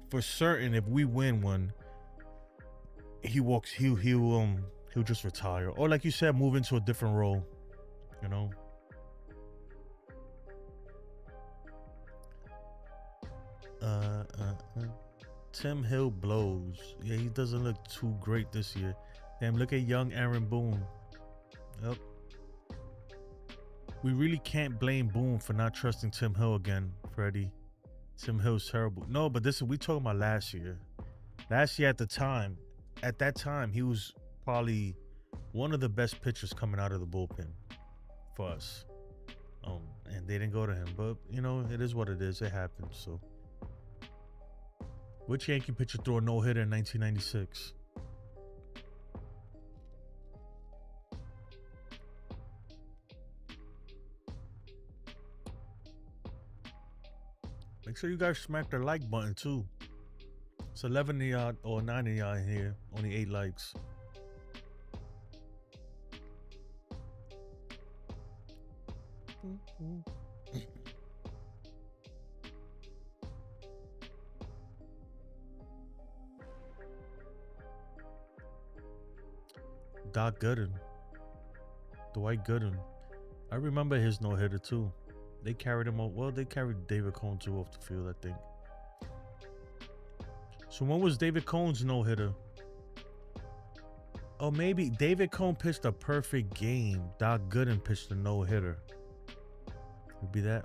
for certain, if we win one, he'll just retire, or like you said, move into a different role, you know. Tim Hill blows. Yeah, he doesn't look too great this year. Damn, look at young Aaron Boone. Yep. We really can't blame Boone for not trusting Tim Hill again, Freddie. Tim Hill's terrible. No, but we talking about last year. Last year at that time, he was probably one of the best pitchers coming out of the bullpen for us. And they didn't go to him. But, you know, it is what it is. It happened, so. Which Yankee pitcher threw a no-hitter in 1996? Make sure you guys smack the like button, too. It's 11 of y'all or 9 of y'all in here. Only 8 likes. Doc Gooden. Dwight Gooden. I remember his no-hitter, too. They carried him out. Well, they carried David Cone, too, off the field, I think. So when was David Cone's no-hitter? Oh, maybe David Cone pitched a perfect game. Doc Gooden pitched a no-hitter. Could be that.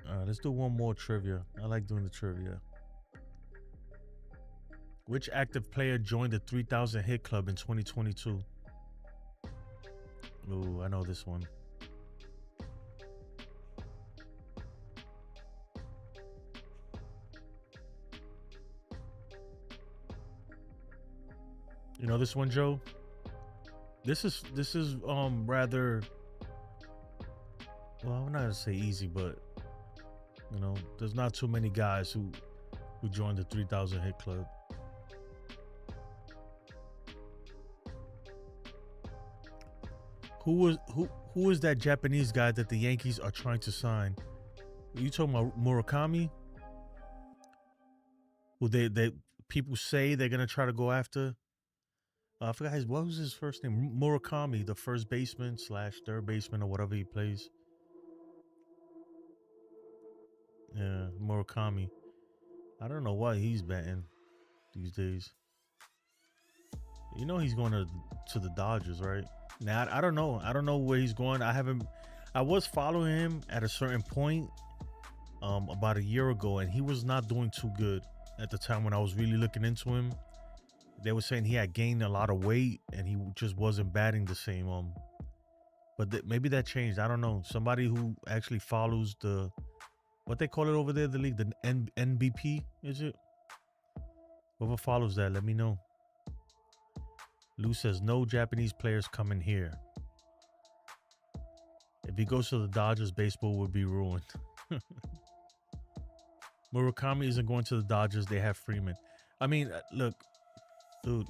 All right, let's do one more trivia. I like doing the trivia. Which active player joined the 3,000 hit club in 2022? Ooh, I know this one. You know this one, Joe? This is rather, well, I'm not gonna say easy, but you know, there's not too many guys who joined the 3,000 hit club. Who is that Japanese guy that the Yankees are trying to sign? Are you talking about Murakami? Who they people say they're gonna try to go after? I forgot what was his first name? Murakami, the first baseman / third baseman or whatever he plays. Yeah, Murakami. I don't know why he's batting these days. You know he's going to the Dodgers, right? Now I don't know. I don't know where he's going. I was following him at a certain point about a year ago, and he was not doing too good at the time when I was really looking into him. They were saying he had gained a lot of weight and he just wasn't batting the same. But maybe that changed. I don't know. Somebody who actually follows what they call it over there, the league, the NBP, is it? Whoever follows that, let me know. Lou says no Japanese players coming here. If he goes to the Dodgers, baseball would be ruined. Murakami isn't going to the Dodgers. They have Freeman. I mean, look, dude.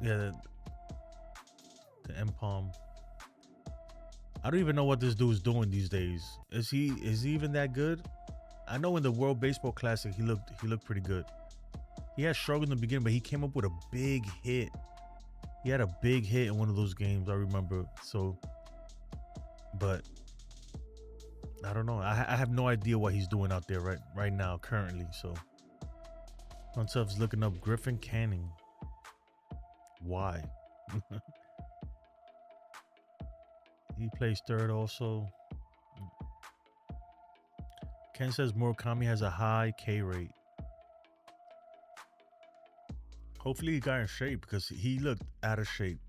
Yeah, the M-Palm. I don't even know what this dude's doing these days. Is he even that good? I know in the World Baseball Classic he looked pretty good. He had struggled in the beginning, but he came up with a big hit. He had a big hit in one of those games, I remember. So, but I don't know. I have no idea what he's doing out there right now, currently. So, Huntuf's looking up Griffin Canning. Why? He plays third also. Ken says Murakami has a high K rate. Hopefully he got in shape because he looked out of shape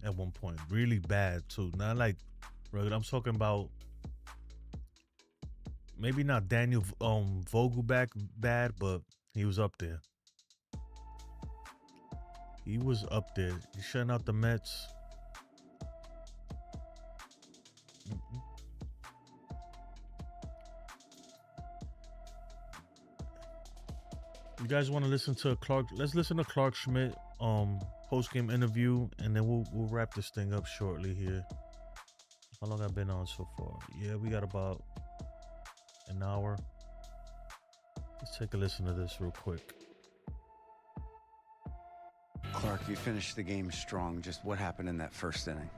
at one point. Really bad too. Not like regular. I'm talking about maybe not Daniel Vogelback bad, but he was up there. He was up there. He's shutting out the Mets. You guys want to listen to Clark? Let's listen to Clark Schmidt post-game interview, and then we'll wrap this thing up shortly here. How long I've been on so far? Yeah, we got about an hour. Let's take a listen to this real quick. Clark, you finished the game strong. Just what happened in that first inning?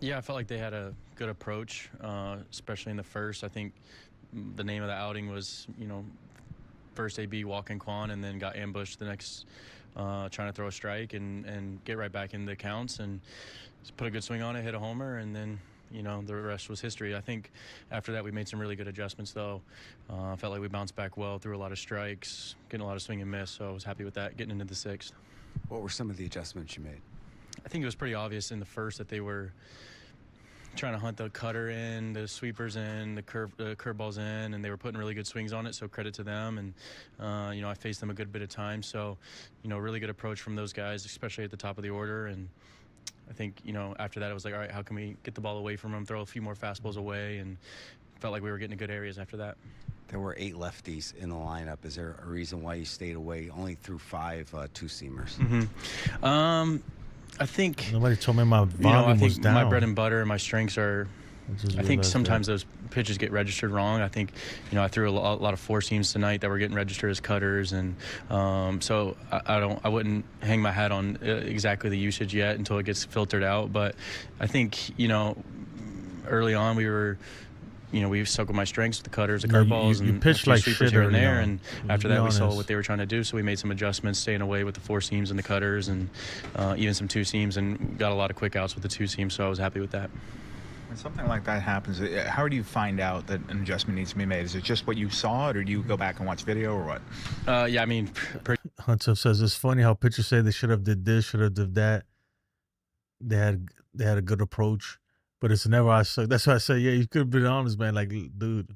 Yeah, I felt like they had a good approach, especially in the first. I think the name of the outing was, first AB walking Quan, and then got ambushed the next, trying to throw a strike and get right back in the counts and just put a good swing on it, hit a homer, and then the rest was history. I think after that we made some really good adjustments though. I felt like we bounced back well, threw a lot of strikes, getting a lot of swing and miss, so I was happy with that getting into the sixth. What were some of the adjustments you made? I think it was pretty obvious in the first that they were trying to hunt the cutter in, the sweepers in, the curveballs in, and they were putting really good swings on it, so credit to them. And I faced them a good bit of time, so really good approach from those guys, especially at the top of the order. And I think after that it was like, all right, how can we get the ball away from them, throw a few more fastballs away, and felt like we were getting to good areas after that. There were 8 lefties in the lineup. Is there a reason why you stayed away? Only threw 5 two-seamers. Mm-hmm. I think nobody told me my volume was down. My bread and butter and my strengths are. I think sometimes that those pitches get registered wrong. I think, I threw a lot of four seams tonight that were getting registered as cutters, and so I wouldn't hang my hat on exactly the usage yet until it gets filtered out. But I think early on we were. We stuck with my strengths with the cutters, the curveballs, and pitched like sweepers shit here and there. on. And after that, we saw what they were trying to do, so we made some adjustments, staying away with the four seams and the cutters, and even some two seams, and got a lot of quick outs with the two seams. So I was happy with that. When something like that happens, how do you find out that an adjustment needs to be made? Is it just what you saw, or do you go back and watch video, or what? Yeah, I mean, pretty Hunter says it's funny how pitchers say they should have did this, should have did that. They had a good approach, but it's never I suck. That's why I say, yeah, you could have been honest, man. Like, dude,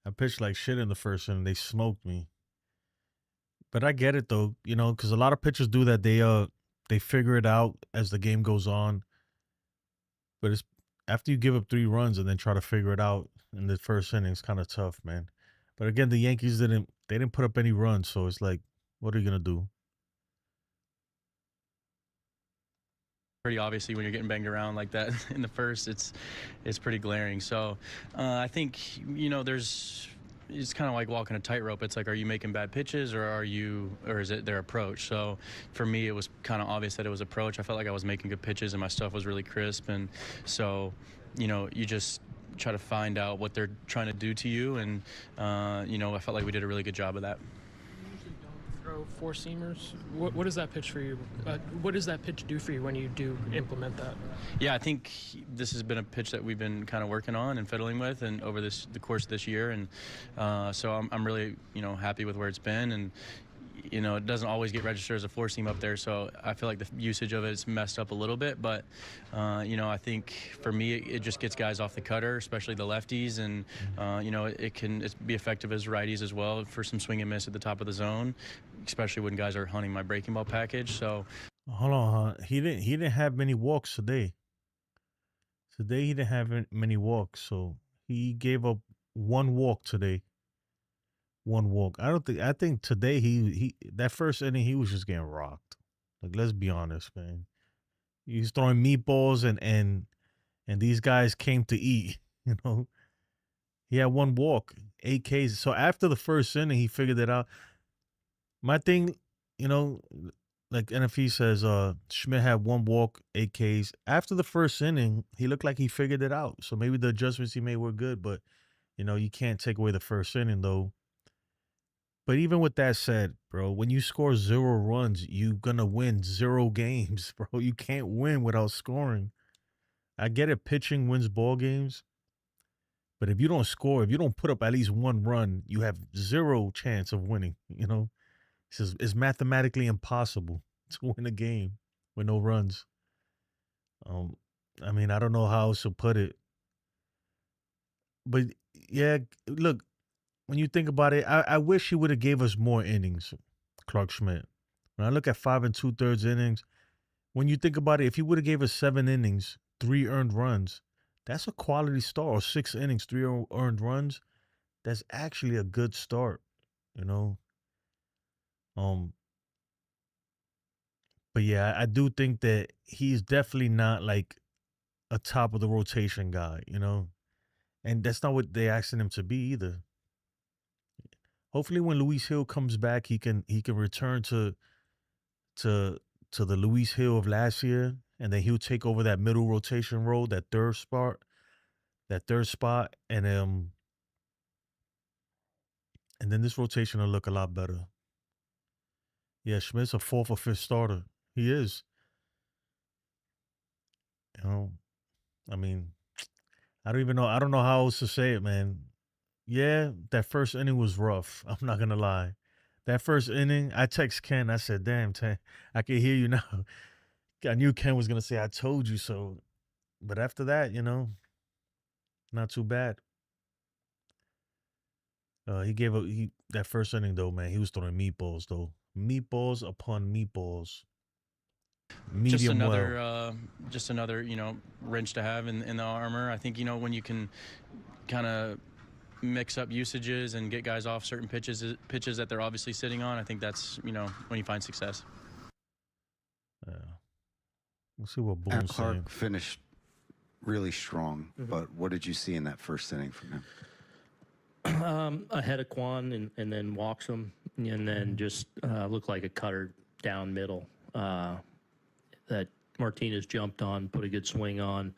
I pitched like shit in the first inning. They smoked me. But I get it though, you know, because a lot of pitchers do that. They figure it out as the game goes on. But it's after you give up 3 runs and then try to figure it out in the first inning, it's kind of tough, man. But again, the Yankees didn't put up any runs, so it's like, what are you gonna do? obviously when you're getting banged around like that in the first, it's pretty glaring. So I think it's kind of like walking a tightrope. It's like, are you making bad pitches, or is it their approach? So for me, it was kind of obvious that it was approach. I felt like I was making good pitches and my stuff was really crisp, and so you just try to find out what they're trying to do to you, and I felt like we did a really good job of that. Usually don't throw 4-seamers. What does that pitch for you? What does that pitch do for you when you do implement that? Yeah, I think this has been a pitch that we've been kind of working on and fiddling with, and over the course of this year, and so I'm really happy with where it's been, and it doesn't always get registered as a 4-seam up there, so I feel like the usage of it is messed up a little bit, but I think for me it just gets guys off the cutter, especially the lefties, and it can be effective as righties as well for some swing and miss at the top of the zone, especially when guys are hunting my breaking ball package. So Hold on, huh? He didn't have many walks today. Today he didn't have many walks, so he gave up 1 walk today. 1 walk. I think today he that first inning he was just getting rocked. Like, let's be honest, man. He's throwing meatballs and these guys came to eat, you know. He had 1 walk, 8 Ks. So after the first inning, he figured it out. My thing, like NFE says, Schmidt had 1 walk, 8 Ks. After the first inning, he looked like he figured it out. So maybe the adjustments he made were good, but you can't take away the first inning though. But even with that said, bro, when you score 0 runs, you're gonna win 0 games, bro. You can't win without scoring. I get it, pitching wins ball games. But if you don't score, if you don't put up at least 1 run, you have 0 chance of winning, It's mathematically impossible to win a game with no runs. I mean, I don't know how else to put it. But yeah, look, when you think about it, I wish he would have gave us more innings, Clark Schmidt. When I look at 5 2/3 innings, when you think about it, if he would have gave us 7 innings, 3 earned runs, that's a quality start. Or 6 innings, 3 earned runs, that's actually a good start, But yeah, I do think that he's definitely not like a top of the rotation guy, and that's not what they asking him to be either. Hopefully, when Luis Hill comes back, he can return to the Luis Hill of last year, and then he'll take over that middle rotation role, that third spot, and then this rotation will look a lot better. Yeah, Schmidt's a 4th or 5th starter. He is. I mean, I don't even know. I don't know how else to say it, man. Yeah, that first inning was rough. I'm not gonna lie. That first inning, I text Ken. I said, "Damn, Ken, I can hear you now." I knew Ken was gonna say, "I told you so," but after that, not too bad. That first inning though, man. He was throwing meatballs though, meatballs upon meatballs. Medium well. Just another wrench to have in the armor. I think when you can kind of mix up usages and get guys off certain pitches that they're obviously sitting on, I think that's when you find success. Yeah. We'll see what Aaron Boone's Clark saying. finished really strong, but what did you see in that first inning from him? Ahead of Quan and then walks him, and then just looked like a cutter down middle that Martinez jumped on, put a good swing on.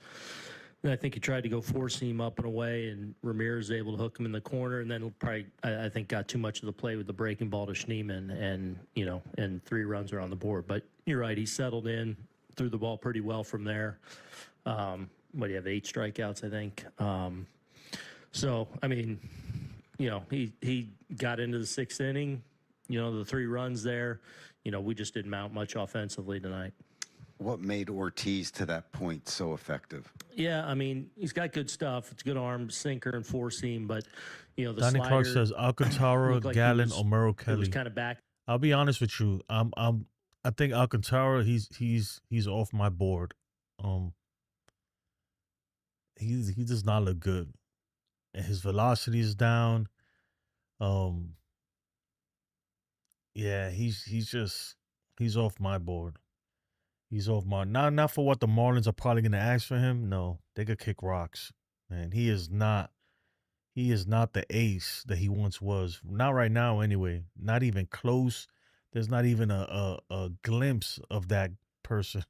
And I think he tried to go 4-seam up and away, and Ramirez was able to hook him in the corner, and then probably I think got too much of the play with the breaking ball to Schneeman, and 3 runs are on the board. But you're right, he settled in, threw the ball pretty well from there. what do you have, 8 strikeouts, I think. So, I mean, he got into the 6th inning, the 3 runs there. We just didn't mount much offensively tonight. What made Ortiz to that point so effective? Yeah, I mean, he's got good stuff. It's good arm, sinker, and 4-seam, but, the Donnie slider Clark says Alcantara, looked like Gallon, Omero it was Kelly. kind of back. I'll be honest with you. I think Alcantara, he's off my board. He does not look good. And his velocity is down. Yeah, he's off my board. He's off my not for what the Marlins are probably gonna ask for him. No, they could kick rocks. Man, he is not the ace that he once was. Not right now anyway. Not even close. There's not even a glimpse of that person,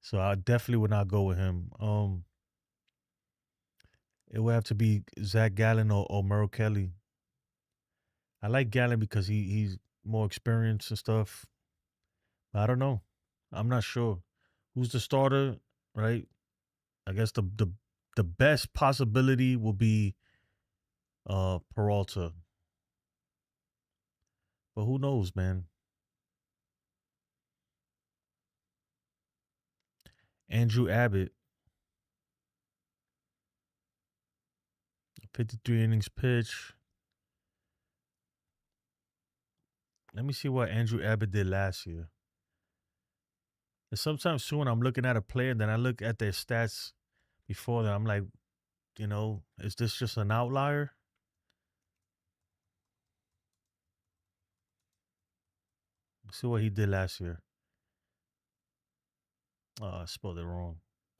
So I definitely would not go with him. It would have to be Zach Gallen or Merrill Kelly. I like Gallen because he's more experienced and stuff. But I don't know. I'm not sure. Who's the starter, right? I guess the best possibility will be Peralta. But who knows, man? Andrew Abbott. 53 innings pitch. Let me see what Andrew Abbott did last year. And sometimes too, when I'm looking at a player, then I look at their stats before that. I'm like, is this just an outlier? Let's see what he did last year. Oh, I spelled it wrong.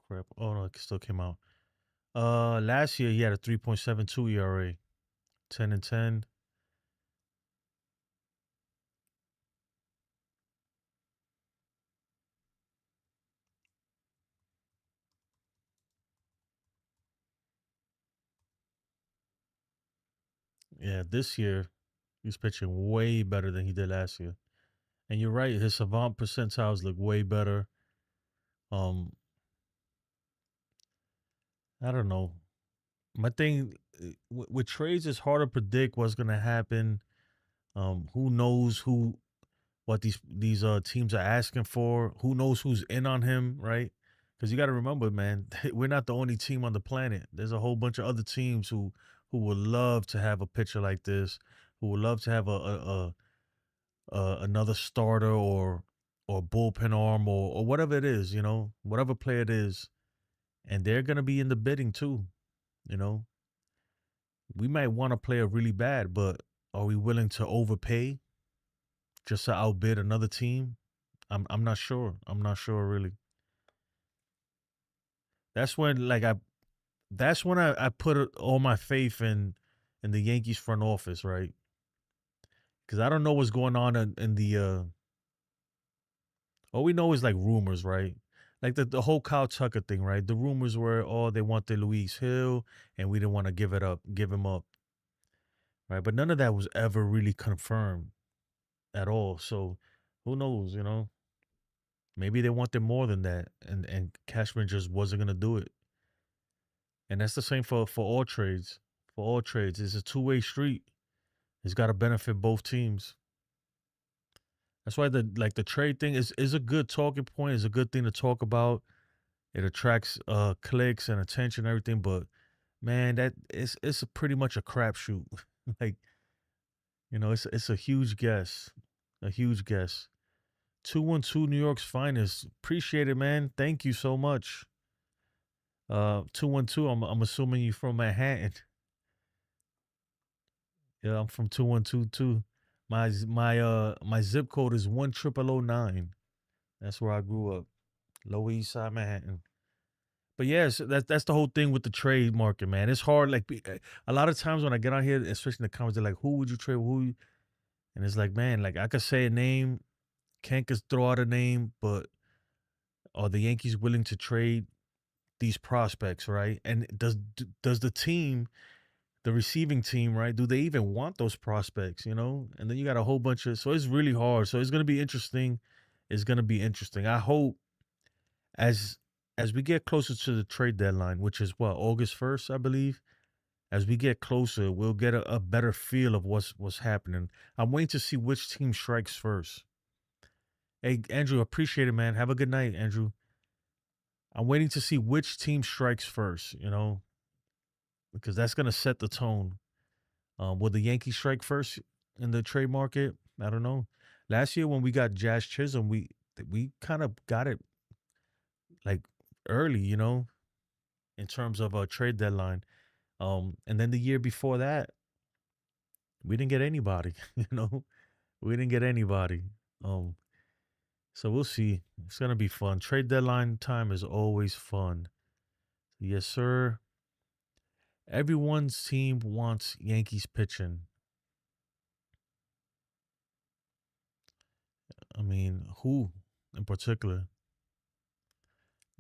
Crap. Oh no, it still came out. Last year he had a 3.72 ERA, 10-10. Yeah, this year he's pitching way better than he did last year. And you're right, his savant percentiles look way better. I don't know. My thing with trades is hard to predict what's gonna happen. Who knows what these teams are asking for? Who knows who's in on him, right? Because you got to remember, man, we're not the only team on the planet. There's a whole bunch of other teams who would love to have a pitcher like this, who would love to have another starter or bullpen arm or whatever it is, whatever player it is, and they're gonna be in the bidding too. We might want a player really bad, but are we willing to overpay just to outbid another team? I'm not sure. I'm not sure really. That's when I put all my faith in the Yankees front office, right? Because I don't know what's going on in the all we know is like rumors, right? Like the whole Kyle Tucker thing, right? The rumors were, they wanted Luis Hill and we didn't want to give him up. Right? But none of that was ever really confirmed at all. So who knows, Maybe they wanted more than that, and Cashman just wasn't gonna do it. And that's the same for all trades. For all trades, it's a two-way street. It's got to benefit both teams. That's why the trade thing is a good talking point. It's a good thing to talk about. It attracts clicks and attention and everything. But man, it's pretty much a crapshoot. Like, it's a huge guess. A huge guess. 212 New York's finest. Appreciate it, man. Thank you so much. 212, I'm assuming you from Manhattan. Yeah, I'm from 212 too. My zip code is 10009. That's where I grew up. Lower East Side Manhattan. But yes, that's the whole thing with the trade market, man. It's hard. Like a lot of times when I get on here, especially in the comments, they're like, "Who would you trade? Who?" And it's like, man, like I could say a name, Ken could throw out a name, but are the Yankees willing to trade these prospects, right? And does the team, the receiving team, right? Do they even want those prospects? And then you got a whole bunch of. So it's really hard. So it's gonna be interesting. It's gonna be interesting. I hope as as we get closer to the trade deadline, which is what, August 1st, I believe. As we get closer, we'll get a better feel of what's happening. I'm waiting to see which team strikes first. Hey, Andrew, appreciate it, man. Have a good night, Andrew. I'm waiting to see which team strikes first, because that's gonna set the tone. Will the Yankees strike first in the trade market? I don't know. Last year when we got Jazz Chisholm, we kind of got it like early, in terms of a trade deadline. And then the year before that, we didn't get anybody, We didn't get anybody. Um, so we'll see. It's gonna be fun. Trade deadline time is always fun. Yes, sir. Everyone's team wants Yankees pitching. I mean, who in particular?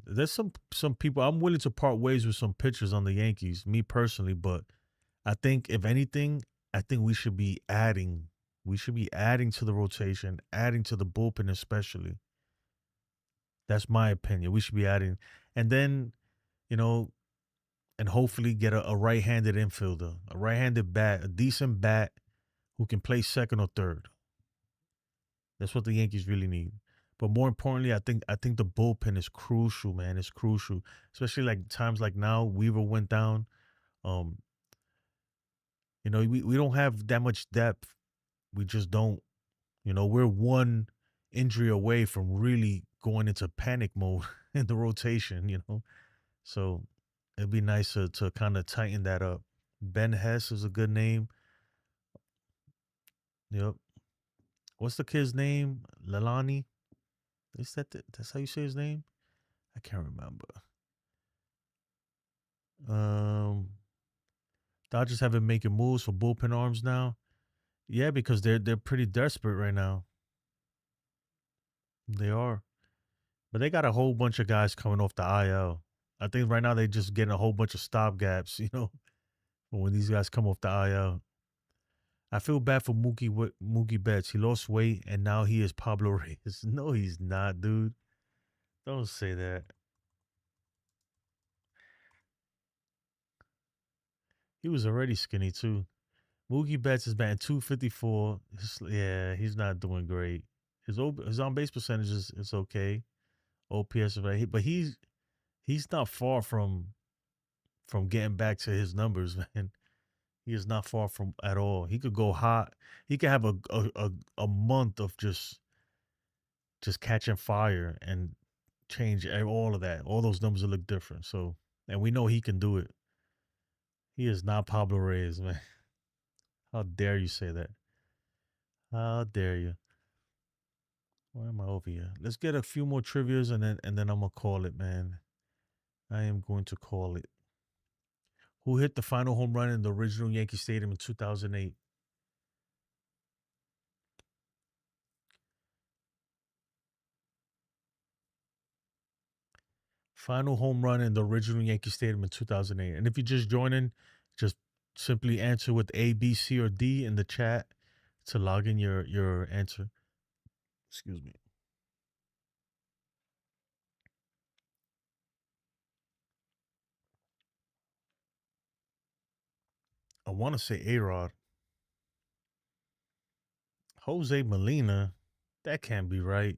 There's some people I'm willing to part ways with some pitchers on the Yankees, me personally, but I think if anything, I think we should be adding. We should be adding to the rotation, adding to the bullpen especially. That's my opinion. We should be adding. And then, you know, and hopefully get a right-handed infielder, a right-handed bat, a decent bat who can play second or third. That's what the Yankees really need. But more importantly, I think the bullpen is crucial, man. It's crucial, especially like times like now. Weaver went down. Um, we don't have that much depth. We just don't. We're one injury away from really going into panic mode in the rotation. So it'd be nice to kind of tighten that up. Ben Hess is a good name. Yep. What's the kid's name? Lalani. Is that's how you say his name? I can't remember. Um, Dodgers have been making moves for bullpen arms now. Yeah, because they're pretty desperate right now. They are, but they got a whole bunch of guys coming off the IL. I think right now they just getting a whole bunch of stopgaps. When these guys come off the IL. I feel bad for Mookie Betts. He lost weight and now he is Pablo Reyes. No, he's not, dude. Don't say that. He was already skinny too. Mookie Betts is batting 254. Yeah, he's not doing great. His on base percentage is okay. OPS is right, but he's not far from getting back to his numbers, man. He is not far from at all. He could go hot. He could have a month of just catching fire and change all of that. All those numbers will look different. So, and we know he can do it. He is not Pablo Reyes, man. How dare you say that? How dare you? Why am I over here? Let's get a few more trivias and then I'm gonna call it, man. I am going to call it. Who hit the final home run in the original Yankee Stadium in 2008? Final home run in the original Yankee Stadium in 2008. And if you're just joining, just simply answer with A, B, C, or D in the chat to log in your answer. Excuse me. I want to say A-Rod. Jose Molina. That can't be right.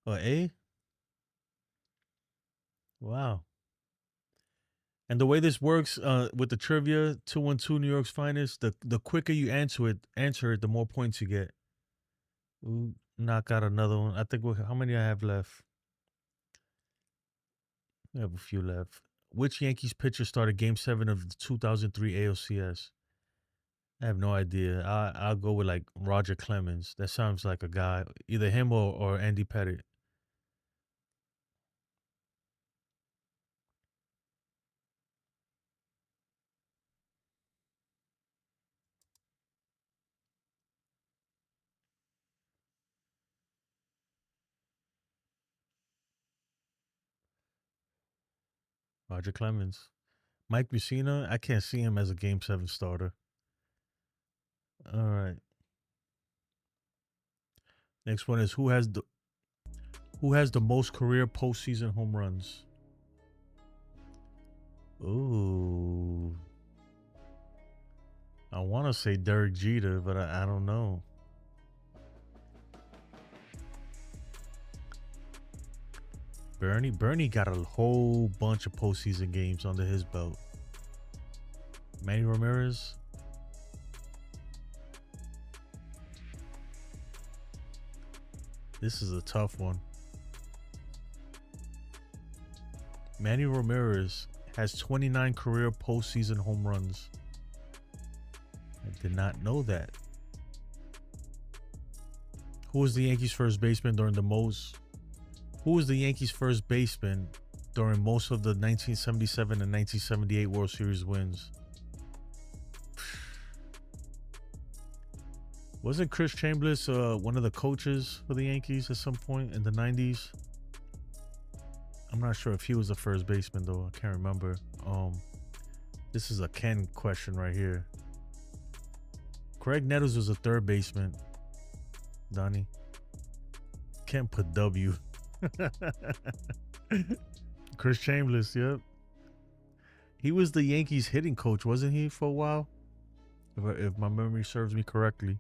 A? Wow. And the way this works with the trivia, 212 New York's finest, the quicker you answer it, the more points you get. Ooh, knock out another one. I think how many I have left? I have a few left. Which Yankees pitcher started Game 7 of the 2003 ALCS? I have no idea. I'll go with like Roger Clemens. That sounds like a guy. Either him or Andy Pettitte. Roger Clemens. Mike Mussina, I can't see him as a Game 7 starter. All right. Next one is who has Who has the most career postseason home runs? Ooh. I want to say Derek Jeter, but I don't know. Bernie got a whole bunch of postseason games under his belt. Manny Ramirez. This is a tough one. Manny Ramirez has 29 career postseason home runs. I did not know that. Who was the Yankees' first baseman during the most? Who was the Yankees' first baseman during most of the 1977 and 1978 World Series wins? Wasn't Chris Chambliss one of the coaches for the Yankees at some point in the 90s? I'm not sure if he was the first baseman though. I can't remember. This is a Ken question right here. Craig Nettles was a third baseman. Donnie. Ken put W. Chris Chambliss, yep. He was the Yankees hitting coach, wasn't he, for a while? If my memory serves me correctly.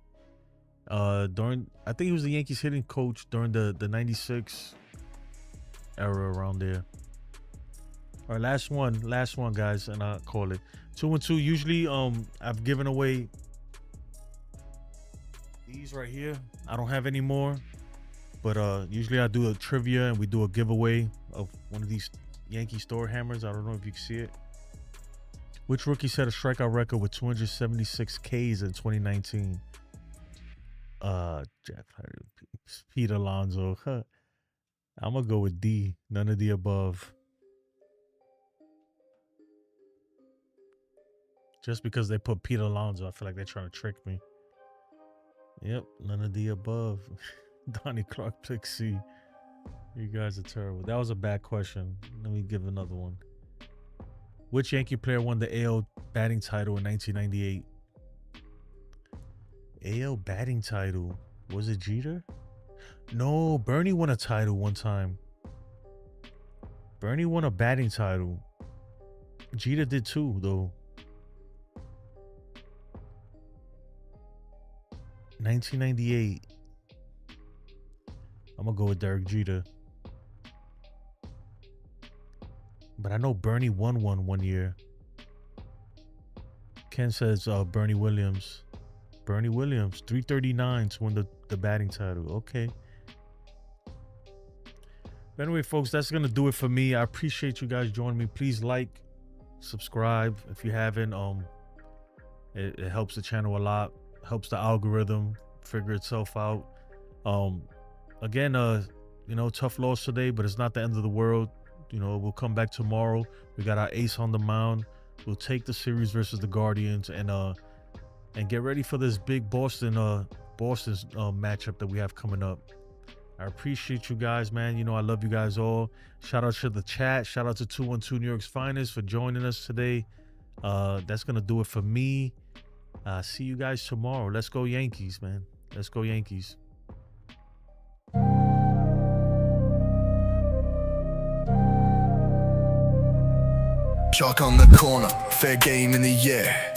I think he was the Yankees hitting coach during the 96 era around there. All right, last one, guys, and I'll call it 2-2. Usually, I've given away these right here. I don't have any more, but usually I do a trivia and we do a giveaway of one of these Yankee store hammers. I don't know if you can see it. Which rookie set a strikeout record with 276 Ks in 2019? Jack Pete Alonso. I'm gonna go with D. None of the above. Just because they put Pete Alonso, I feel like they're trying to trick me. Yep, none of the above. Donnie Clark pick C. You guys are terrible. That was a bad question. Let me give another one. Which Yankee player won the AL batting title in 1998? AL batting title. Was it Jeter? No, Bernie won a title one time. Bernie won a batting title. Jeter did too, though. 1998. I'm gonna go with Derek Jeter. But I know Bernie won one year. Ken says Bernie Williams. Bernie Williams, 339 to win the batting title. Okay. But anyway, folks, that's going to do it for me. I appreciate you guys joining me. Please like, subscribe if you haven't. It helps the channel a lot. Helps the algorithm figure itself out. Again, you know, tough loss today, but it's not the end of the world. You know, we'll come back tomorrow. We got our ace on the mound. We'll take the series versus the Guardians and get ready for this big Boston's matchup that we have coming up. I appreciate you guys, man. You know, I love you guys all. Shout out to the chat. Shout out to 212 New York's Finest for joining us today. That's going to do it for me. See you guys tomorrow. Let's go Yankees, man. Let's go Yankees. Chalk on the corner, fair game in the air.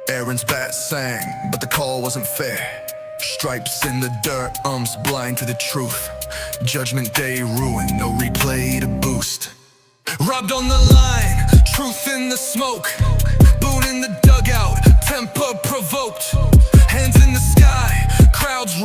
Aaron's bat sang, but the call wasn't fair. Stripes in the dirt, arms blind to the truth. Judgment day ruined, no replay to boost. Robbed on the line, truth in the smoke. Boone in the dugout, temper provoked. Hands in the sky,